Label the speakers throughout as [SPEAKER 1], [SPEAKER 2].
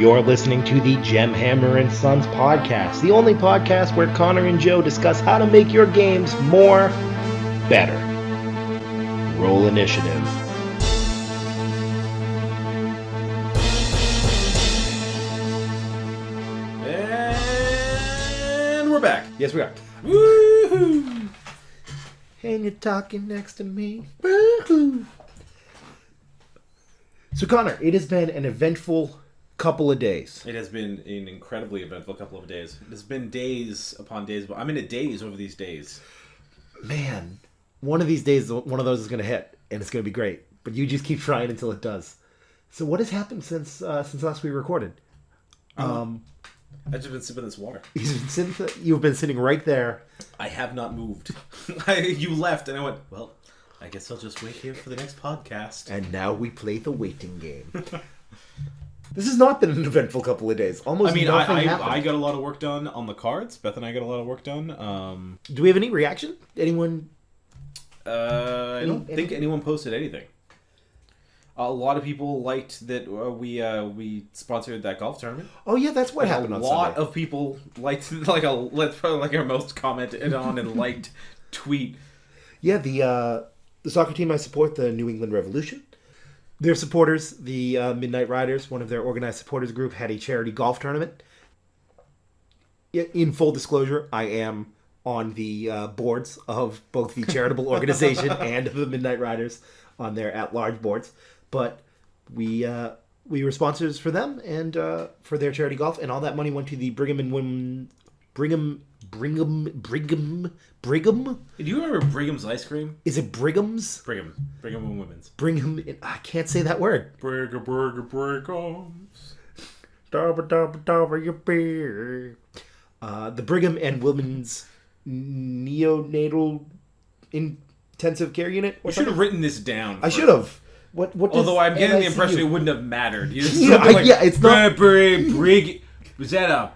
[SPEAKER 1] You're listening to the Gemhammer and Sons podcast, the only podcast where Connor and Joe discuss how to make your games more better. Roll initiative.
[SPEAKER 2] And we're back.
[SPEAKER 1] Yes, we are.
[SPEAKER 2] Woohoo!
[SPEAKER 1] And you're talking next to me. Woohoo! So, Connor, it has been an eventful couple of days.
[SPEAKER 2] It has been an incredibly eventful couple of days. It has been days upon days, but I'm in a daze over these days.
[SPEAKER 1] Man, one of these days, one of those is going to hit, and it's going to be great. But you just keep trying until it does. So, what has happened since last we recorded?
[SPEAKER 2] I've just been sipping this water.
[SPEAKER 1] You've been sitting right there.
[SPEAKER 2] I have not moved. You left, and I went, well, I guess I'll just wait here for the next podcast.
[SPEAKER 1] And now we play the waiting game. This has not been an eventful couple of days. Almost nothing happened.
[SPEAKER 2] I got a lot of work done on the cards. Beth and I got a lot of work done.
[SPEAKER 1] Do we have any reaction? Anyone?
[SPEAKER 2] I don't think anyone posted anything. A lot of people liked that we sponsored that golf tournament.
[SPEAKER 1] Oh yeah, that's what happened on Sunday.
[SPEAKER 2] A lot of people liked let's probably our most commented on and liked tweet.
[SPEAKER 1] Yeah, the soccer team I support, the New England Revolution. Their supporters, the Midnight Riders, one of their organized supporters group, had a charity golf tournament. In full disclosure, I am on the boards of both the charitable organization and the Midnight Riders on their at-large boards. But we were sponsors for them and for their charity golf, and all that money went to the Brigham.
[SPEAKER 2] Do you remember Brigham's ice cream?
[SPEAKER 1] Is it Brigham's?
[SPEAKER 2] Brigham and Women's.
[SPEAKER 1] Brigham. I can't say that word.
[SPEAKER 2] Brigham's.
[SPEAKER 1] The Brigham and Women's Neonatal Intensive Care Unit.
[SPEAKER 2] You should have written this down.
[SPEAKER 1] I should have. What
[SPEAKER 2] Although I'm getting the impression it wouldn't have mattered. You just
[SPEAKER 1] it's not.
[SPEAKER 2] Was that a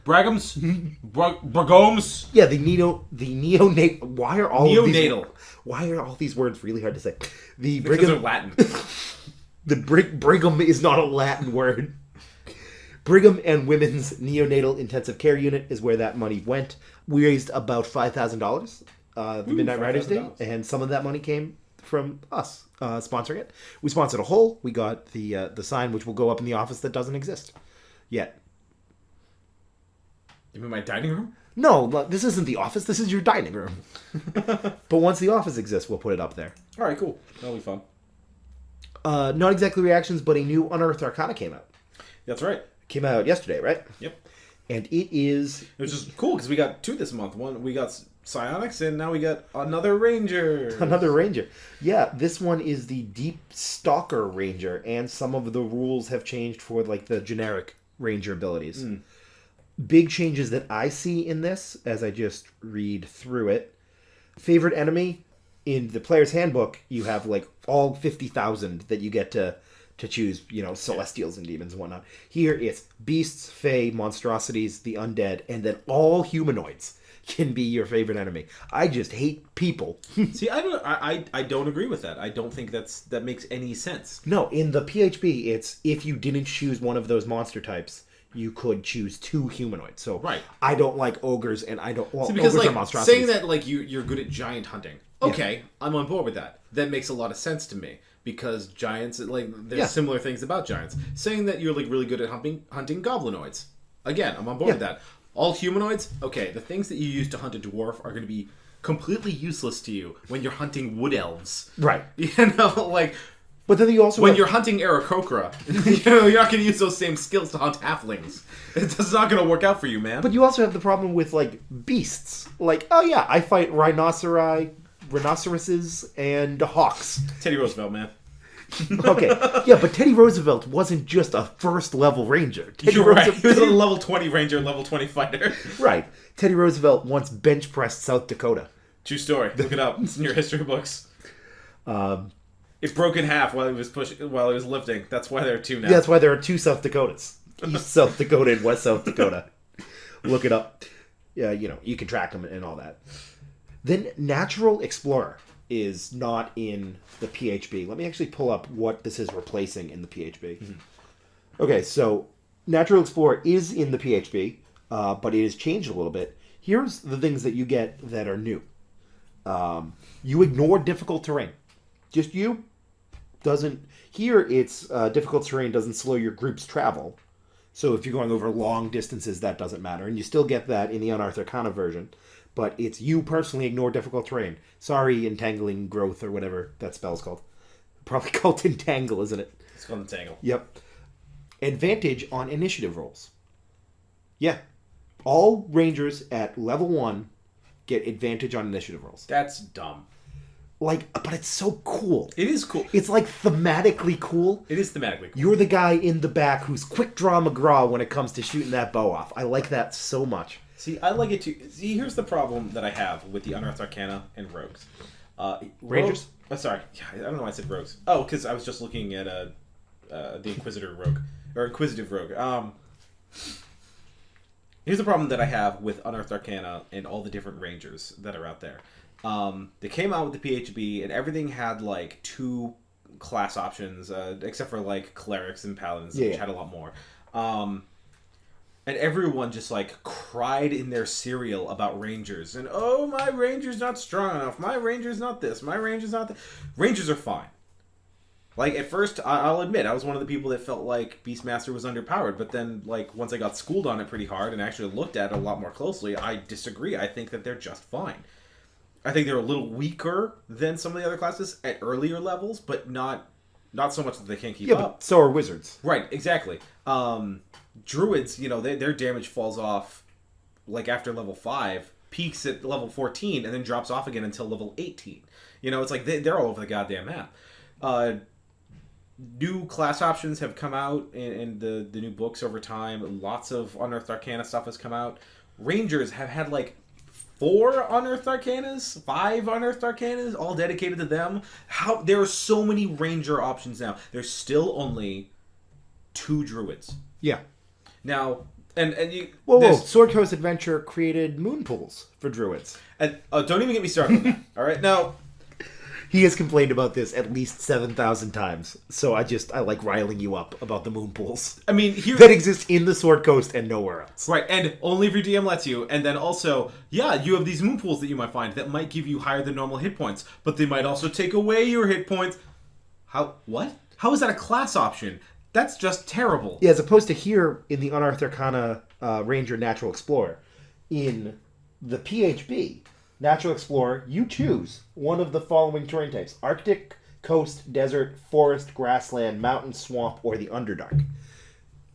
[SPEAKER 2] Bragham's? Braghomes?
[SPEAKER 1] Yeah, the neonate. Why are all
[SPEAKER 2] neonatal?
[SPEAKER 1] Why are all these words really hard to say? The
[SPEAKER 2] because
[SPEAKER 1] Brigham,
[SPEAKER 2] they're Latin.
[SPEAKER 1] The Brigham is not a Latin word. Brigham and Women's Neonatal Intensive Care Unit is where that money went. We raised about $5,000 the Midnight Riders Day, and some of that money came from us sponsoring it. We sponsored a hole. We got the sign, which will go up in the office that doesn't exist yet.
[SPEAKER 2] You mean my dining room?
[SPEAKER 1] No, this isn't the office. This is your dining room. But once the office exists, we'll put it up there.
[SPEAKER 2] All right, cool. That'll be fun.
[SPEAKER 1] Not exactly reactions, but a new Unearthed Arcanus came out.
[SPEAKER 2] That's right.
[SPEAKER 1] Came out yesterday, right?
[SPEAKER 2] Yep.
[SPEAKER 1] And it is...
[SPEAKER 2] It was just cool because we got two this month. One, we got Psionics, and now we got another Ranger.
[SPEAKER 1] Another Ranger. Yeah, this one is the Deep Stalker Ranger, and some of the rules have changed for like the generic Ranger abilities. Big changes that I see in this, as I just read through it. Favorite enemy, in the player's handbook, you have like all 50,000 that you get to choose, Celestials and Demons and whatnot. Here it's Beasts, Fae, Monstrosities, the Undead, and then all humanoids can be your favorite enemy. I just hate people.
[SPEAKER 2] See, I don't agree with that. I don't think that makes any sense.
[SPEAKER 1] No, in the PHB, it's if you didn't choose one of those monster types, you could choose two humanoids. So
[SPEAKER 2] right.
[SPEAKER 1] I don't like ogres, and I don't... Well,
[SPEAKER 2] see, because
[SPEAKER 1] ogres are monstrosities.
[SPEAKER 2] Saying that you're good at giant hunting, okay, yeah. I'm on board with that. That makes a lot of sense to me. Because giants, there's similar things about giants. Saying that you're really good at hunting goblinoids. Again, I'm on board with that. All humanoids, okay, the things that you use to hunt a dwarf are going to be completely useless to you when you're hunting wood elves.
[SPEAKER 1] Right.
[SPEAKER 2] But
[SPEAKER 1] then you also...
[SPEAKER 2] When you're hunting Aarakocra, you're not going to use those same skills to hunt halflings. It's not going to work out for you, man.
[SPEAKER 1] But you also have the problem with, beasts. I fight rhinoceroses and hawks.
[SPEAKER 2] Teddy Roosevelt, man.
[SPEAKER 1] Okay. Yeah, but Teddy Roosevelt wasn't just a first-level ranger.
[SPEAKER 2] You're right. He was a level 20 ranger, level 20 fighter.
[SPEAKER 1] Right. Teddy Roosevelt once bench-pressed South Dakota.
[SPEAKER 2] True story. Look it up. It's in your history books. It broke in half while he was lifting. That's why there are two now.
[SPEAKER 1] Yeah, that's why there are two South Dakotas. East South Dakota and West South Dakota. Look it up. Yeah, you can track them and all that. Then Natural Explorer is not in the PHB. Let me actually pull up what this is replacing in the PHB. Mm-hmm. Okay, so Natural Explorer is in the PHB, but it has changed a little bit. Here's the things that you get that are new. You ignore difficult terrain. Just you. Doesn't here it's difficult terrain doesn't slow your group's travel. So if you're going over long distances, that doesn't matter, and you still get that in the Unearthed Arcana version. But it's you personally ignore difficult terrain. Sorry, entangling growth or whatever that spell's called. Probably called entangle, isn't it?
[SPEAKER 2] It's called entangle.
[SPEAKER 1] Yep. Advantage on initiative rolls. Yeah. All rangers at level 1 get advantage on initiative rolls.
[SPEAKER 2] That's dumb.
[SPEAKER 1] But it's so cool.
[SPEAKER 2] It is cool.
[SPEAKER 1] It's thematically cool.
[SPEAKER 2] It is thematically cool.
[SPEAKER 1] You're the guy in the back who's quick draw McGraw when it comes to shooting that bow off. I like that so much.
[SPEAKER 2] See, I like it too. See, here's the problem that I have with the Unearthed Arcana and Rogues.
[SPEAKER 1] Rangers?
[SPEAKER 2] Sorry. I don't know why I said Rogues. Oh, because I was just looking at the Inquisitor Rogue. Or Inquisitive Rogue. Here's the problem that I have with Unearthed Arcana and all the different Rangers that are out there. They came out with the PHB, and everything had, 2 class options, except for, Clerics and Paladins, which had a lot more. And everyone just, cried in their cereal about Rangers. And, oh, my Ranger's not strong enough. My Ranger's not this. My Ranger's not that. Rangers are fine. At first, I'll admit, I was one of the people that felt like Beastmaster was underpowered. But then, once I got schooled on it pretty hard and actually looked at it a lot more closely, I disagree. I think that they're just fine. I think they're a little weaker than some of the other classes at earlier levels, but not so much that they can't keep up.
[SPEAKER 1] But so are wizards.
[SPEAKER 2] Right, exactly. Druids, their damage falls off after level 5, peaks at level 14, and then drops off again until level 18. It's they're all over the goddamn map. New class options have come out in the new books over time. Lots of Unearthed Arcana stuff has come out. Rangers have had 4 Unearthed Arcanas, 5 Unearthed Arcanas, all dedicated to them. There are so many Ranger options now. There's still only 2 Druids.
[SPEAKER 1] Yeah.
[SPEAKER 2] Now, and you...
[SPEAKER 1] Whoa. Sword Coast Adventure created moon pools for Druids.
[SPEAKER 2] And don't even get me started on that. All right? Now...
[SPEAKER 1] He has complained about this at least 7,000 times. So I like riling you up about the moon pools.
[SPEAKER 2] I mean,
[SPEAKER 1] that exist in the Sword Coast and nowhere else.
[SPEAKER 2] Right, and only if your DM lets you. And then also, you have these moon pools that you might find that might give you higher than normal hit points, but they might also take away your hit points. What? How is that a class option? That's just terrible.
[SPEAKER 1] Yeah, as opposed to here in the Unearthed Arcana Ranger Natural Explorer. In the PHB... Natural Explorer, you choose one of the following terrain types. Arctic, coast, desert, forest, grassland, mountain, swamp, or the Underdark.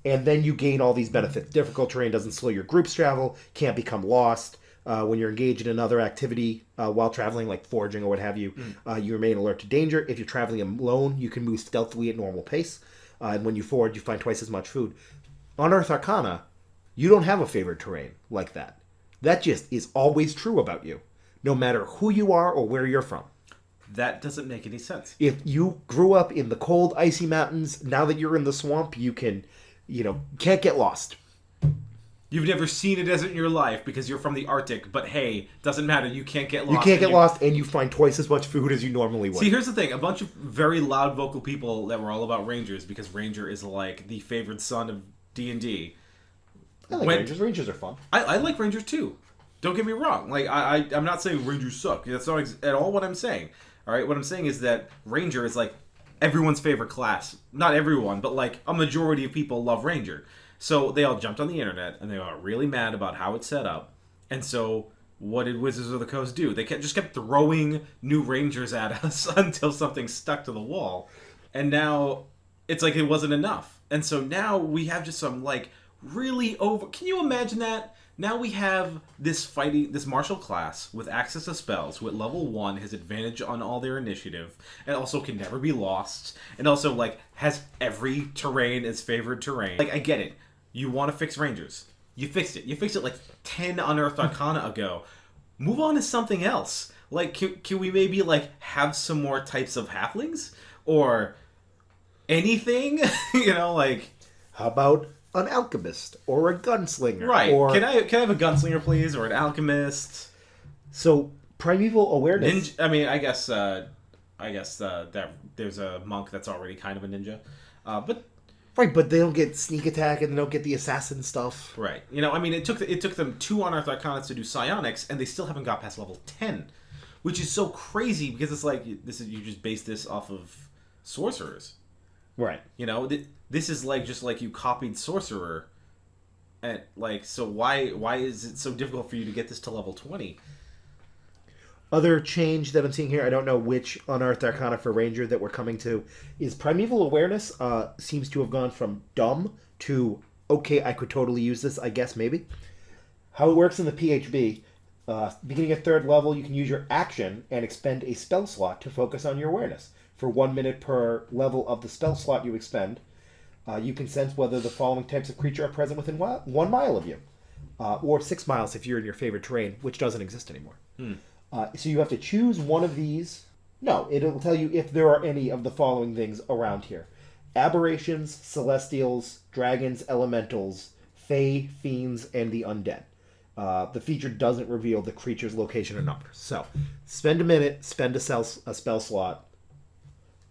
[SPEAKER 1] And then you gain all these benefits. Difficult terrain doesn't slow your group's travel, can't become lost. When you're engaged in another activity while traveling, like foraging or what have you, you remain alert to danger. If you're traveling alone, you can move stealthily at normal pace. And when you forage, you find twice as much food. On Unearthed Arcana, you don't have a favorite terrain like that. That just is always true about you. No matter who you are or where you're from.
[SPEAKER 2] That doesn't make any sense.
[SPEAKER 1] If you grew up in the cold, icy mountains, now that you're in the swamp, you can, can't get lost.
[SPEAKER 2] You've never seen a desert in your life because you're from the Arctic, but hey, doesn't matter, you can't get lost.
[SPEAKER 1] You can't get lost, and you find twice as much food as you normally would.
[SPEAKER 2] See, here's the thing. A bunch of very loud vocal people that were all about Rangers, because Ranger is the favored son of D&D.
[SPEAKER 1] I like Rangers. Rangers are fun.
[SPEAKER 2] I like Rangers too. Don't get me wrong. I'm not saying Rangers suck. That's not at all what I'm saying. All right, what I'm saying is that Ranger is everyone's favorite class. Not everyone, but a majority of people love Ranger. So they all jumped on the internet and they got really mad about how it's set up. And so what did Wizards of the Coast do? They just kept throwing new Rangers at us until something stuck to the wall. And now it's it wasn't enough. And so now we have just some really over. Can you imagine that? Now we have this martial class with access to spells, who at level 1 has advantage on all their initiative, and also can never be lost, and also, has every terrain as favored terrain. I get it. You want to fix Rangers. You fixed it. You fixed it 10 Unearthed Arcana ago. Move on to something else. Can we maybe, have some more types of halflings? Or anything?
[SPEAKER 1] How about an alchemist or a gunslinger?
[SPEAKER 2] Right.
[SPEAKER 1] Or...
[SPEAKER 2] Can I have a gunslinger, please, or an alchemist?
[SPEAKER 1] So Primeval Awareness.
[SPEAKER 2] I guess that there's a monk that's already kind of a ninja, but
[SPEAKER 1] Right, but they don't get sneak attack and they don't get the assassin stuff.
[SPEAKER 2] Right. You know, I mean, it took them 2 Unearthed Arcanus to do psionics, and they still haven't got past level 10, which is so crazy because it's like you just base this off of sorcerers.
[SPEAKER 1] Right.
[SPEAKER 2] You know, this is like just like you copied sorcerer, and like so why is it so difficult for you to get this to level 20?
[SPEAKER 1] Other change that I'm seeing here, I don't know which Unearthed Arcana for Ranger that we're coming to, is Primeval Awareness seems to have gone from dumb to, okay, I could totally use this, I guess, maybe. How it works in the PHB, beginning at 3rd level, you can use your action and expend a spell slot to focus on your awareness. For 1 minute per level of the spell slot you expend, you can sense whether the following types of creature are present within 1 mile of you. Or 6 miles if you're in your favorite terrain, which doesn't exist anymore. So you have to choose one of these. No, it'll tell you if there are any of the following things around here. Aberrations, celestials, dragons, elementals, fae, fiends, and the undead. The feature doesn't reveal the creature's location or numbers. So, spend a minute, spend a spell slot,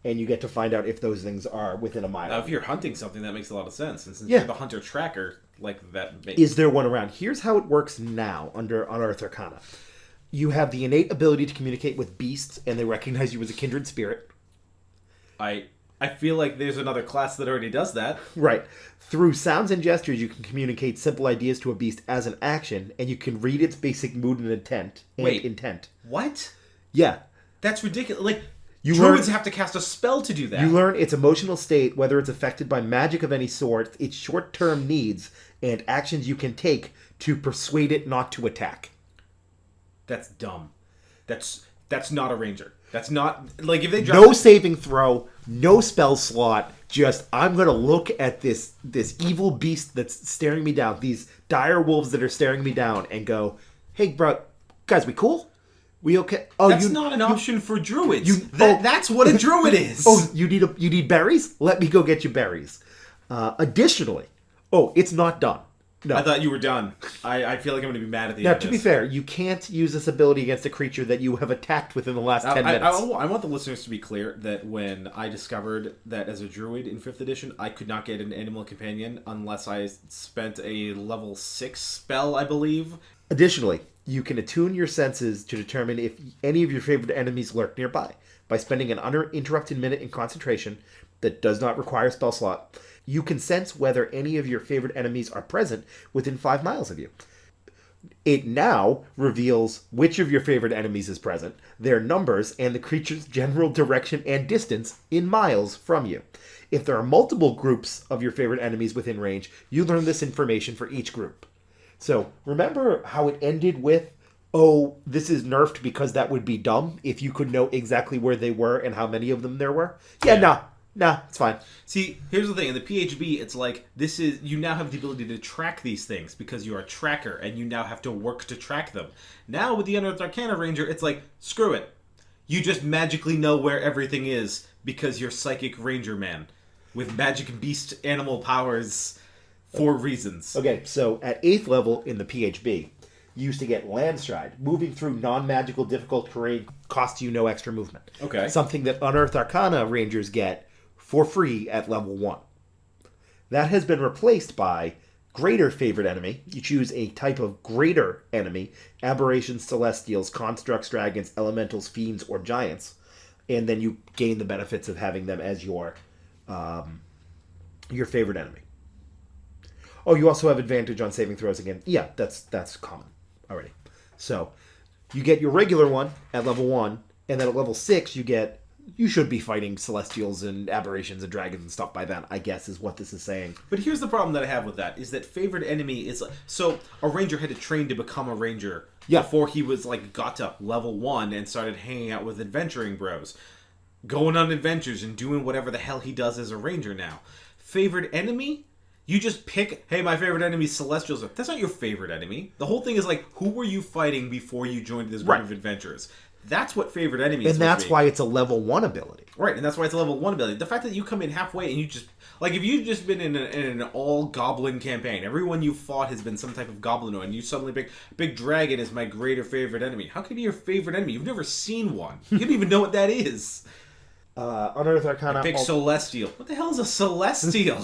[SPEAKER 1] and you get to find out if those things are within a mile.
[SPEAKER 2] Now, if you're hunting something, that makes a lot of sense. And since you're the hunter tracker, like that makes...
[SPEAKER 1] Is there one around? Here's how it works now under Unearthed Arcana. You have the innate ability to communicate with beasts, and they recognize you as a kindred spirit.
[SPEAKER 2] I feel like there's another class that already does that.
[SPEAKER 1] Right. Through sounds and gestures, you can communicate simple ideas to a beast as an action, and you can read its basic mood and intent.
[SPEAKER 2] What?
[SPEAKER 1] Yeah.
[SPEAKER 2] That's ridiculous. Like,
[SPEAKER 1] Druids
[SPEAKER 2] have to cast a spell to do that.
[SPEAKER 1] You learn its emotional state, whether it's affected by magic of any sort, its short-term needs, and actions you can take to persuade it not to attack.
[SPEAKER 2] That's dumb. That's not a ranger. That's not... Like, if they drop...
[SPEAKER 1] No saving throw, no spell slot, just, I'm going to look at this evil beast that's staring me down, these dire wolves that are staring me down, and go, hey, bro, guys, we cool? We okay? Oh,
[SPEAKER 2] that's not an option for druids. That's what a druid is.
[SPEAKER 1] Oh, you need berries? Let me go get you berries. Additionally, it's not done. No.
[SPEAKER 2] I thought you were done. I feel like I'm going to be mad at the end of this.
[SPEAKER 1] Now, to be fair, you can't use this ability against a creature that you have attacked within the last 10 minutes.
[SPEAKER 2] I want the listeners to be clear that when I discovered that as a druid in 5th edition, I could not get an animal companion unless I spent a level 6 spell, I believe.
[SPEAKER 1] Additionally, you can attune your senses to determine if any of your favorite enemies lurk nearby. By spending an uninterrupted minute in concentration that does not require a spell slot, you can sense whether any of your favorite enemies are present within 5 miles of you. It now reveals which of your favorite enemies is present, their numbers, and the creature's general direction and distance in miles from you. If there are multiple groups of your favorite enemies within range, you learn this information for each group. So, remember how it ended with, this is nerfed because that would be dumb if you could know exactly where they were and how many of them there were? Nah, it's fine.
[SPEAKER 2] See, here's the thing. In the PHB, it's like, you now have the ability to track these things because you're a tracker, and you now have to work to track them. Now, with the Unearthed Arcana Ranger, it's like, screw it. You just magically know where everything is because you're Psychic Ranger Man with magic beast animal powers for reasons.
[SPEAKER 1] Okay, so at 8th level in the PHB, you used to get Landstride. Moving through non-magical difficult terrain costs you no extra movement.
[SPEAKER 2] Okay.
[SPEAKER 1] Something that Unearthed Arcana Rangers get for free at level 1. That has been replaced by Greater Favorite Enemy. You choose a type of Greater Enemy, Aberrations, Celestials, Constructs, Dragons, Elementals, Fiends, or Giants, and then you gain the benefits of having them as your favorite enemy. Oh, you also have advantage on saving throws again. Yeah, that's common already. So, you get your regular one at level 1, and then at level 6 you should be fighting Celestials and Aberrations and Dragons and stuff by then, I guess, is what this is saying.
[SPEAKER 2] But here's the problem that I have with that, is that favorite enemy is... So, a ranger had to train to become a ranger before he was, got to level 1 and started hanging out with adventuring bros. Going on adventures and doing whatever the hell he does as a ranger now. Favorite enemy? You just pick, hey, my favorite enemy is Celestials. That's not your favorite enemy. The whole thing is who were you fighting before you joined this group of adventurers? That's what favorite enemy is.
[SPEAKER 1] And that's why it's a level 1 ability.
[SPEAKER 2] Right, and that's why it's a level 1 ability. The fact that you come in halfway and you just... if you've just been in an all-goblin campaign, everyone you fought has been some type of goblinoid, and you suddenly pick, Big Dragon is my greater favorite enemy. How can he be your favorite enemy? You've never seen one. You don't even know what that is.
[SPEAKER 1] Unearthed Arcana.
[SPEAKER 2] Big Celestial. What the hell is a Celestial?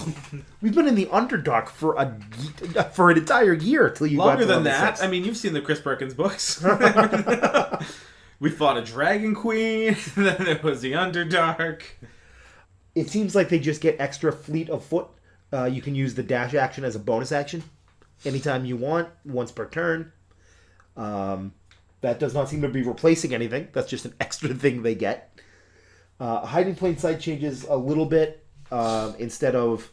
[SPEAKER 1] We've been in the Underdark for an entire year till you
[SPEAKER 2] Longer
[SPEAKER 1] got to
[SPEAKER 2] than
[SPEAKER 1] level
[SPEAKER 2] that.
[SPEAKER 1] 6.
[SPEAKER 2] I mean, you've seen the Chris Perkins books. We fought a Dragon Queen. Then there was the Underdark.
[SPEAKER 1] It seems like they just get extra fleet of foot. You can use the dash action as a bonus action anytime you want, once per turn. That does not seem to be replacing anything. That's just an extra thing they get. Hiding plain sight changes a little bit. Instead of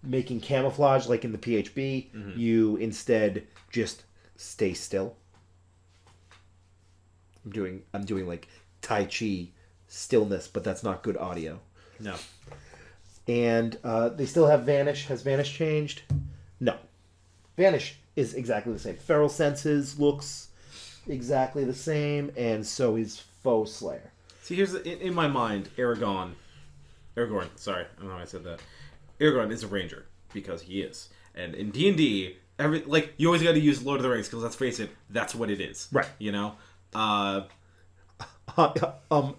[SPEAKER 1] making camouflage like in the PHB, you instead just stay still. I'm doing like Tai Chi stillness, but that's not good audio.
[SPEAKER 2] No.
[SPEAKER 1] And they still have Vanish. Has Vanish changed? No. Vanish is exactly the same. Feral Senses looks exactly the same, and so is Foe Slayer.
[SPEAKER 2] See, here's in my mind, Aragorn. Sorry, I don't know why I said that. Aragorn is a ranger because he is, and in D&D, you always got to use Lord of the Rings because let's face it, that's what it is.
[SPEAKER 1] Right.
[SPEAKER 2] You know.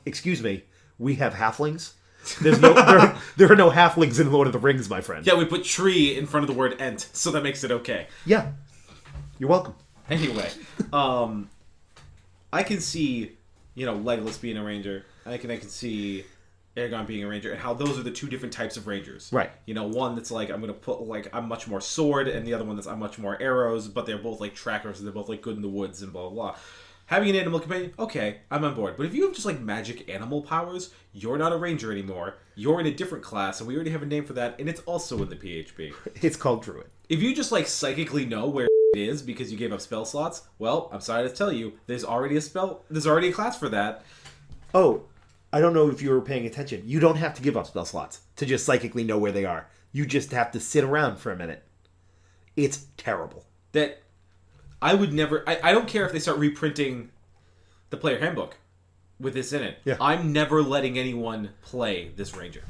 [SPEAKER 1] Excuse me. We have halflings. There are no halflings in Lord of the Rings, my friend.
[SPEAKER 2] Yeah, we put tree in front of the word ent, so that makes it okay.
[SPEAKER 1] Yeah. You're welcome.
[SPEAKER 2] Anyway, I can see, Legolas being a ranger. I can see Aragorn being a ranger, and how those are the two different types of rangers.
[SPEAKER 1] Right.
[SPEAKER 2] One that's like, I'm going to put, I'm much more sword, and the other one that's I'm much more arrows, but they're both, trackers, and they're both, good in the woods, and blah, blah, blah. Having an animal companion, okay, I'm on board. But if you have just, magic animal powers, you're not a ranger anymore. You're in a different class, and we already have a name for that, and it's also in the PHB.
[SPEAKER 1] It's called Druid.
[SPEAKER 2] If you just, psychically know where it is because you gave up spell slots, well, I'm sorry to tell you, there's already a class for that.
[SPEAKER 1] Oh, I don't know if you were paying attention. You don't have to give up spell slots to just psychically know where they are. You just have to sit around for a minute. It's terrible.
[SPEAKER 2] That I would never... I don't care if they start reprinting the player handbook with this in it.
[SPEAKER 1] Yeah.
[SPEAKER 2] I'm never letting anyone play this ranger.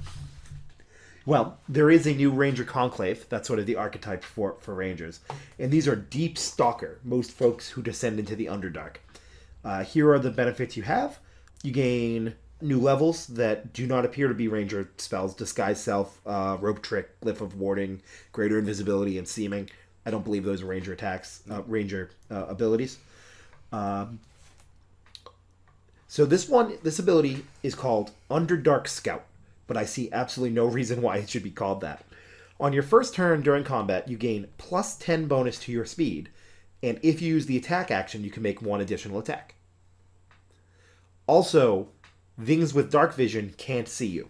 [SPEAKER 1] Well, there is a new Ranger Conclave. That's sort of the archetype for Rangers. And these are Deep Stalker, most folks who descend into the Underdark. Here are the benefits you have. You gain new levels that do not appear to be Ranger spells. Disguise Self, Rope Trick, Glyph of Warding, Greater Invisibility, and Seeming. I don't believe those are Ranger attacks, Ranger abilities. So this ability is called Underdark Scout, but I see absolutely no reason why it should be called that. On your first turn during combat, you gain plus 10 bonus to your speed, and if you use the attack action, you can make one additional attack. Also, things with dark vision can't see you.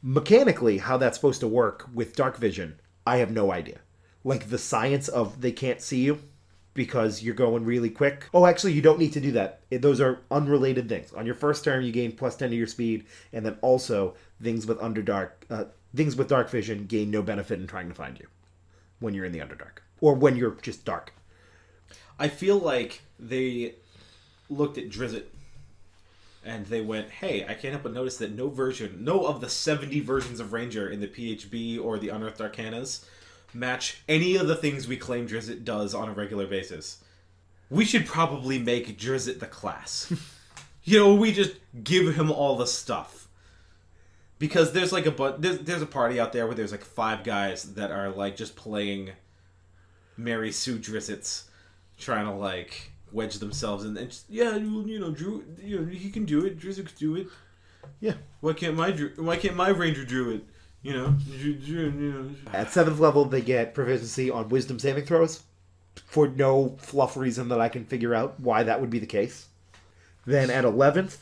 [SPEAKER 1] Mechanically, how that's supposed to work with dark vision, I have no idea. The science of they can't see you because you're going really quick. Oh, actually, you don't need to do that. Those are unrelated things. On your first turn, you gain plus 10 to your speed, and then also things with dark vision gain no benefit in trying to find you when you're in the Underdark or when you're just dark.
[SPEAKER 2] I feel like they looked at Drizzt and they went, hey, I can't help but notice that no of the 70 versions of Ranger in the PHB or the Unearthed Arcanus match any of the things we claim Drizzt does on a regular basis. We should probably make Drizzt the class. We just give him all the stuff. Because there's there's a party out there where there's 5 guys that are just playing Mary Sue Drizzts, trying to wedge themselves in, and just, Drew, he can do it. Drizzt can do it.
[SPEAKER 1] Yeah.
[SPEAKER 2] Why can't my Ranger Druid?
[SPEAKER 1] At 7th level, they get proficiency on Wisdom saving throws for no fluff reason that I can figure out why that would be the case. Then at 11th,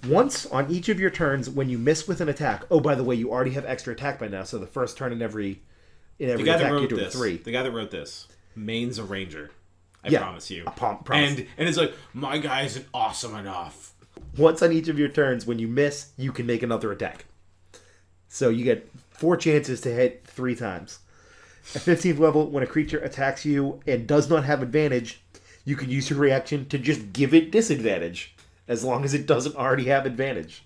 [SPEAKER 1] once on each of your turns, when you miss with an attack. Oh, by the way, you already have extra attack by now, so the first turn in every attack you do a 3.
[SPEAKER 2] The guy that wrote this, main's a Ranger. I promise you.
[SPEAKER 1] Promise.
[SPEAKER 2] And it's my guy isn't awesome enough.
[SPEAKER 1] Once on each of your turns, when you miss, you can make another attack. So you get 4 chances to hit 3 times. At 15th level, when a creature attacks you and does not have advantage, you can use your reaction to just give it disadvantage, as long as it doesn't already have advantage.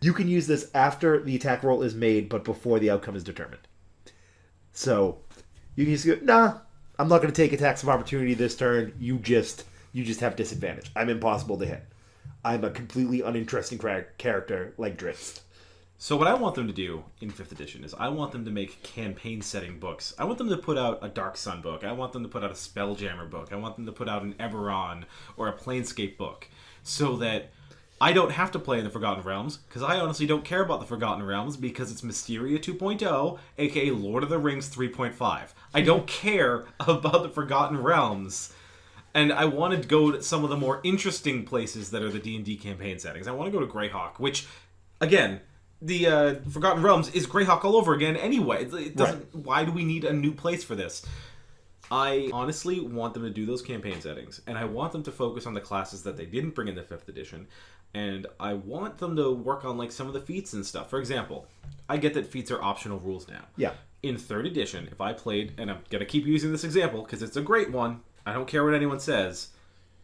[SPEAKER 1] You can use this after the attack roll is made, but before the outcome is determined. So you can just go, nah, I'm not going to take attacks of opportunity this turn. You just have disadvantage. I'm impossible to hit. I'm a completely uninteresting character like Drizzt.
[SPEAKER 3] So what I want them to do in 5th edition is I want them to make campaign setting books. I want them to put out a Dark Sun book. I want them to put out a Spelljammer book. I want them to put out an Eberron or a Planescape book, so that I don't have to play in the Forgotten Realms, because I honestly don't care about the Forgotten Realms because it's Mysteria 2.0, aka Lord of the Rings 3.5. I don't care about the Forgotten Realms. And I want to go to some of the more interesting places that are the D&D campaign settings. I want to go to Greyhawk, which, again, the Forgotten Realms is Greyhawk all over again anyway. It doesn't. Right. Why do we need a new place for this? I honestly want them to do those campaign settings, and I want them to focus on the classes that they didn't bring in the 5th edition, and I want them to work on like some of the feats and stuff. For example, I get that feats are optional rules now.
[SPEAKER 1] Yeah.
[SPEAKER 3] In 3rd edition, if I played, and I'm going to keep using this example because it's a great one, I don't care what anyone says,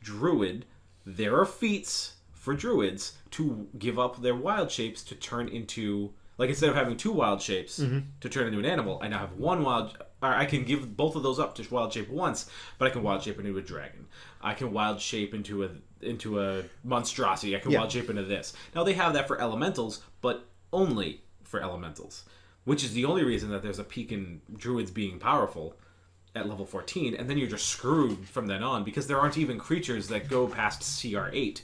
[SPEAKER 3] Druid, there are feats for Druids to give up their wild shapes to turn into, like instead of having 2 wild shapes to turn into an animal, I now have 1 wild. Or I can give both of those up to wild shape once, but I can wild shape into a dragon. I can wild shape into a monstrosity. I can wild shape into this. Now they have that for elementals, but only for elementals, which is the only reason that there's a peak in Druids being powerful at level 14, and then you're just screwed from then on because there aren't even creatures that go past CR 8.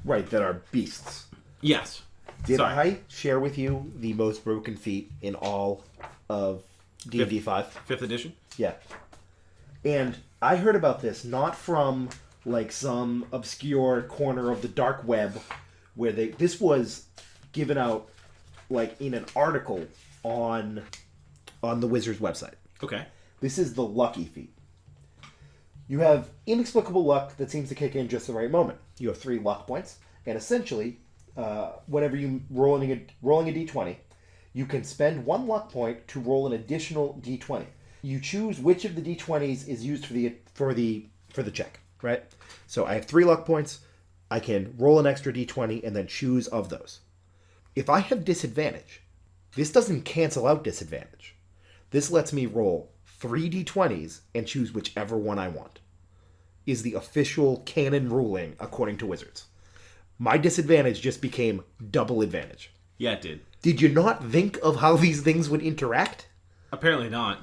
[SPEAKER 1] Right, that are beasts.
[SPEAKER 3] Yes.
[SPEAKER 1] Did I share with you the most broken feat in all of D&D 5?
[SPEAKER 3] 5th edition?
[SPEAKER 1] Yeah. And I heard about this not from like some obscure corner of the dark web where this was given out like in an article on the Wizards website.
[SPEAKER 3] Okay.
[SPEAKER 1] This is the lucky feat. You have inexplicable luck that seems to kick in just the right moment. You have 3 luck points, and essentially, whenever you rolling a d20, you can spend 1 luck point to roll an additional d20. You choose which of the d20s is used for the check, right? So I have 3 luck points. I can roll an extra d20 and then choose of those. If I have disadvantage, this doesn't cancel out disadvantage. This lets me roll 3 d20s and choose whichever one I want. Is the official canon ruling according to Wizards. My disadvantage just became double advantage.
[SPEAKER 3] Yeah, it did.
[SPEAKER 1] Did you not think of how these things would interact?
[SPEAKER 3] Apparently not.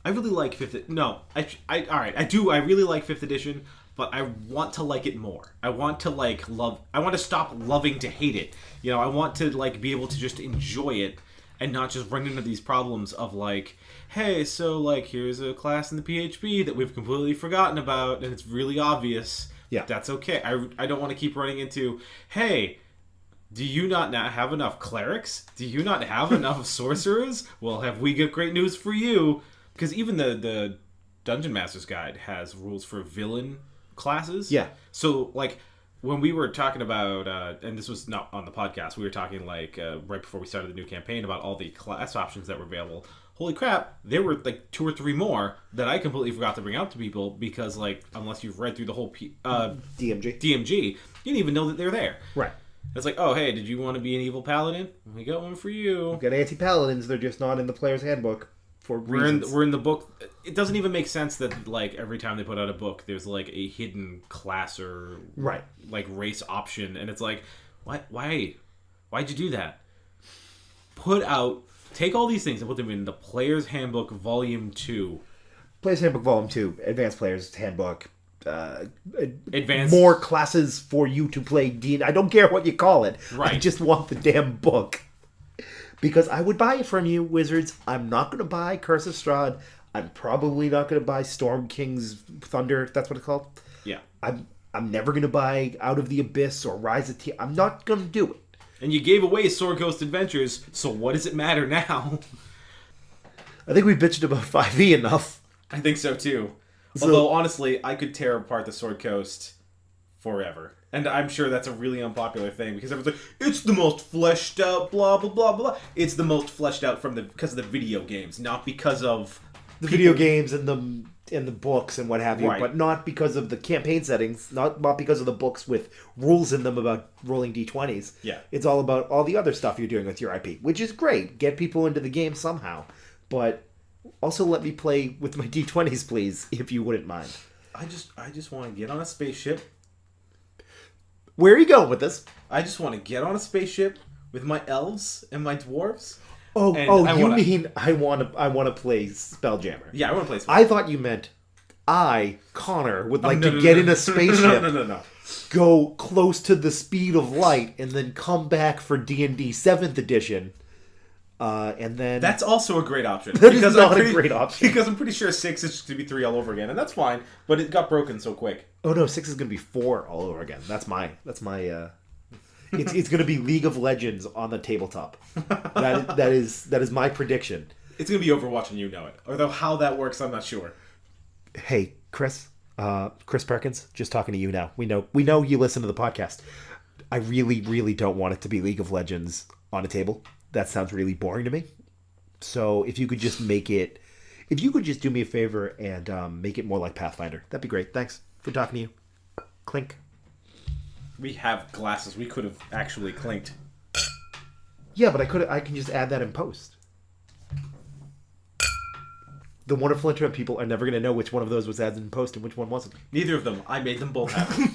[SPEAKER 3] I really like 5th. No, all right. I do. I really like 5th edition, but I want to like it more. I want to love. I want to stop loving to hate it. You know, I want to be able to just enjoy it and not just run into these problems of hey, so here's a class in the PHP that we've completely forgotten about, and it's really obvious.
[SPEAKER 1] Yeah,
[SPEAKER 3] that's okay. I don't want to keep running into, hey, do you not have enough clerics? Do you not have enough sorcerers? Well, have we got great news for you? Because even the Dungeon Master's Guide has rules for villain classes.
[SPEAKER 1] Yeah.
[SPEAKER 3] So, when we were talking about, and this was not on the podcast, we were talking, right before we started the new campaign about all the class options that were available. Holy crap, there were, 2 or 3 more that I completely forgot to bring out to people because, unless you've read through the whole DMG, you didn't even know that they're there.
[SPEAKER 1] Right.
[SPEAKER 3] It's oh, hey, did you want to be an evil paladin? We got one for you.
[SPEAKER 1] We've got anti-paladins, they're just not in the player's handbook.
[SPEAKER 3] We're in the book. It doesn't even make sense that every time they put out a book, there's a hidden class or
[SPEAKER 1] right
[SPEAKER 3] race option, and it's why'd you do that? Take all these things and put them in the Player's Handbook Volume 2.
[SPEAKER 1] Player's Handbook Volume 2, Advanced Player's Handbook.
[SPEAKER 3] Advanced.
[SPEAKER 1] More classes for you to play D&D. I don't care what you call it.
[SPEAKER 3] Right.
[SPEAKER 1] I just want the damn book. Because I would buy it from you, Wizards. I'm not going to buy Curse of Strahd. I'm probably not going to buy Storm King's Thunder, if that's what it's called.
[SPEAKER 3] Yeah.
[SPEAKER 1] I'm never going to buy Out of the Abyss or Rise of T. I'm not going to do it.
[SPEAKER 3] And you gave away Sword Coast Adventures, so what does it matter now?
[SPEAKER 1] I think we bitched about 5e enough.
[SPEAKER 3] I think so, too. Although, honestly, I could tear apart the Sword Coast forever. And I'm sure that's a really unpopular thing because everyone's it's the most fleshed out, blah, blah, blah, blah. It's the most fleshed out because of the video games, not because of
[SPEAKER 1] the video games and the books and what have you,
[SPEAKER 3] right.
[SPEAKER 1] But not because of the campaign settings, not because of the books with rules in them about rolling d20s.
[SPEAKER 3] Yeah.
[SPEAKER 1] It's all about all the other stuff you're doing with your IP, which is great. Get people into the game somehow. But also let me play with my d20s, please, if you wouldn't mind.
[SPEAKER 3] I just want to get on a spaceship.
[SPEAKER 1] Where are you going with this?
[SPEAKER 3] I just want to get on a spaceship with my elves and my dwarves.
[SPEAKER 1] Oh,
[SPEAKER 3] And
[SPEAKER 1] oh,
[SPEAKER 3] I
[SPEAKER 1] you
[SPEAKER 3] wanna-
[SPEAKER 1] mean I want to play Spelljammer?
[SPEAKER 3] Yeah, I want to play
[SPEAKER 1] I thought you meant Connor, would like
[SPEAKER 3] no,
[SPEAKER 1] to
[SPEAKER 3] no,
[SPEAKER 1] get
[SPEAKER 3] no,
[SPEAKER 1] in
[SPEAKER 3] no.
[SPEAKER 1] a spaceship,
[SPEAKER 3] No.
[SPEAKER 1] go close to the speed of light, and then come back for D&D 7th edition, and then...
[SPEAKER 3] That's also a great option.
[SPEAKER 1] That is not a great option.
[SPEAKER 3] Because I'm pretty sure 6 is just going to be 3 all over again, and that's fine, but it got broken so quick.
[SPEAKER 1] Oh no, 6 is going to be 4 all over again. That's my it's going to be League of Legends on the tabletop. That is my prediction.
[SPEAKER 3] It's going to be Overwatch and you know it. Although how that works, I'm not sure.
[SPEAKER 1] Hey, Chris Perkins, just talking to you now. We know you listen to the podcast. I really, really don't want it to be League of Legends on a table. That sounds really boring to me. So if you could just do me a favor and make it more like Pathfinder, that'd be great. Thanks. Good talking to you. Clink.
[SPEAKER 3] We have glasses. We could have actually clinked.
[SPEAKER 1] Yeah, but I can just add that in post. The wonderful internet people are never going to know which one of those was added in post and which one wasn't.
[SPEAKER 3] Neither of them. I made them both happen.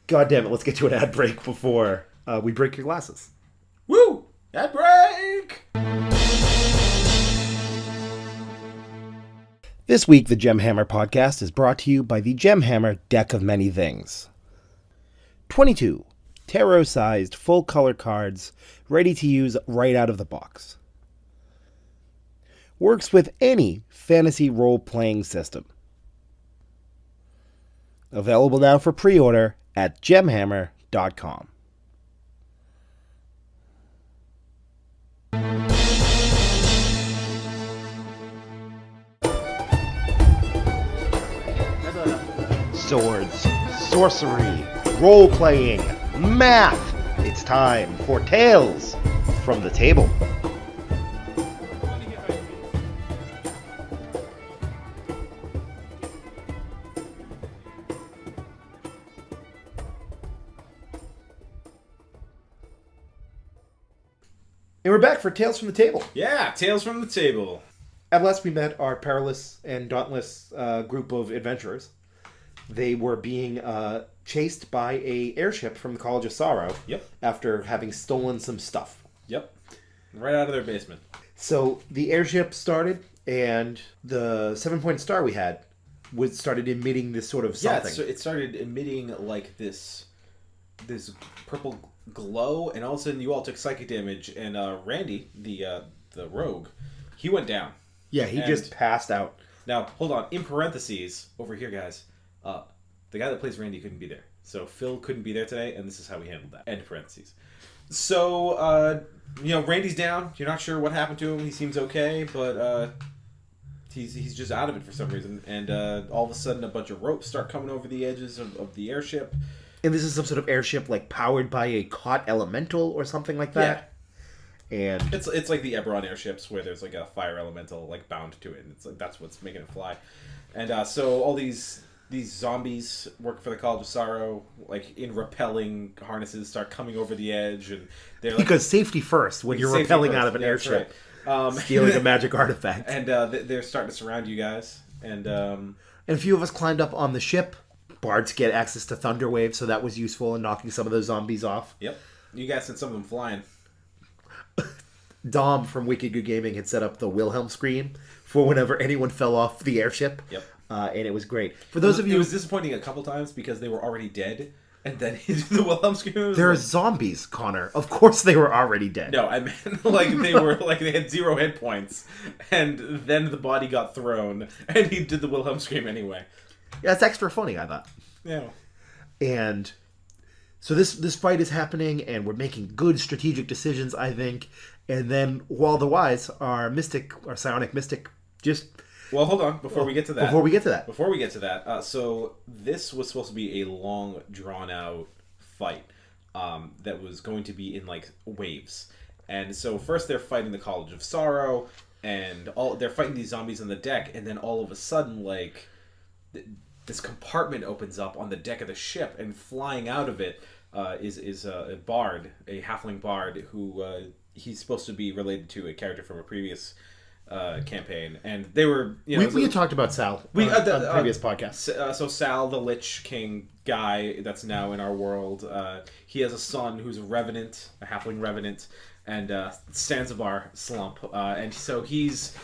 [SPEAKER 1] God damn it, let's get to an ad break before we break your glasses.
[SPEAKER 3] Woo! Ad break!
[SPEAKER 1] This week, the Gemhammer podcast is brought to you by the Gemhammer Deck of Many Things. 22 tarot-sized full-color cards ready to use right out of the box. Works with any fantasy role-playing system. Available now for pre-order at gemhammer.com. Swords, sorcery, role-playing, math. It's time for Tales from the Table. And we're back for Tales from the Table.
[SPEAKER 3] Yeah, Tales from the Table.
[SPEAKER 1] At last we met our perilous and dauntless group of adventurers. They were being chased by a airship from the College of Sorrow.
[SPEAKER 3] Yep.
[SPEAKER 1] After having stolen some stuff.
[SPEAKER 3] Yep. Right out of their basement.
[SPEAKER 1] So the airship started, and the 7-point star we had started emitting this sort of something.
[SPEAKER 3] Yeah, it started emitting like this purple glow, and all of a sudden you all took psychic damage, and Randy, the rogue, he went down.
[SPEAKER 1] Yeah, he just passed out.
[SPEAKER 3] Now, hold on. In parentheses, over here, guys, the guy that plays Randy couldn't be there. So Phil couldn't be there today, and this is how we handled that. End parentheses. So, Randy's down. You're not sure what happened to him. He seems okay, but he's just out of it for some reason. And all of a sudden, a bunch of ropes start coming over the edges of the airship.
[SPEAKER 1] And this is some sort of airship, like, powered by a caught elemental or something like that. Yeah. And
[SPEAKER 3] it's like the Eberron airships where there's like a fire elemental like bound to it, and it's like that's what's making it fly. And so all these zombies work for the College of Sorrow, like in repelling harnesses, start coming over the edge, and they're like,
[SPEAKER 1] because safety first when you're rappelling out of an airship,
[SPEAKER 3] right.
[SPEAKER 1] Stealing a magic artifact,
[SPEAKER 3] and they're starting to surround you guys, and
[SPEAKER 1] a few of us climbed up on the ship. Bards get access to Thunderwave, so that was useful in knocking some of those zombies off.
[SPEAKER 3] Yep, you guys sent some of them flying.
[SPEAKER 1] Dom from Wicked Good Gaming had set up the Wilhelm scream for whenever anyone fell off the airship.
[SPEAKER 3] Yep.
[SPEAKER 1] And it was great. For those of you...
[SPEAKER 3] It was disappointing a couple times because they were already dead, and then he did the Wilhelm scream.
[SPEAKER 1] There are zombies, Connor. Of course they were already dead.
[SPEAKER 3] No, I meant like they had 0 hit points, and then the body got thrown, and he did the Wilhelm scream anyway.
[SPEAKER 1] Yeah, it's extra funny, I thought.
[SPEAKER 3] Yeah.
[SPEAKER 1] And so this fight is happening, and we're making good strategic decisions, I think. And then, while the wise, our psionic mystic, just...
[SPEAKER 3] Well, hold on. Before we get to that. So this was supposed to be a long, drawn-out fight that was going to be in, like, waves. And so first they're fighting the College of Sorrow, and they're fighting these zombies on the deck, and then all of a sudden, like, this compartment opens up on the deck of the ship, and flying out of it is a bard, a halfling bard, who... he's supposed to be related to a character from a previous campaign, and they were
[SPEAKER 1] we had talked about Sal on the previous podcast.
[SPEAKER 3] So Sal, the Lich King guy that's now in our world, he has a son who's a revenant, a halfling revenant, and Zanzibar slump, and so he's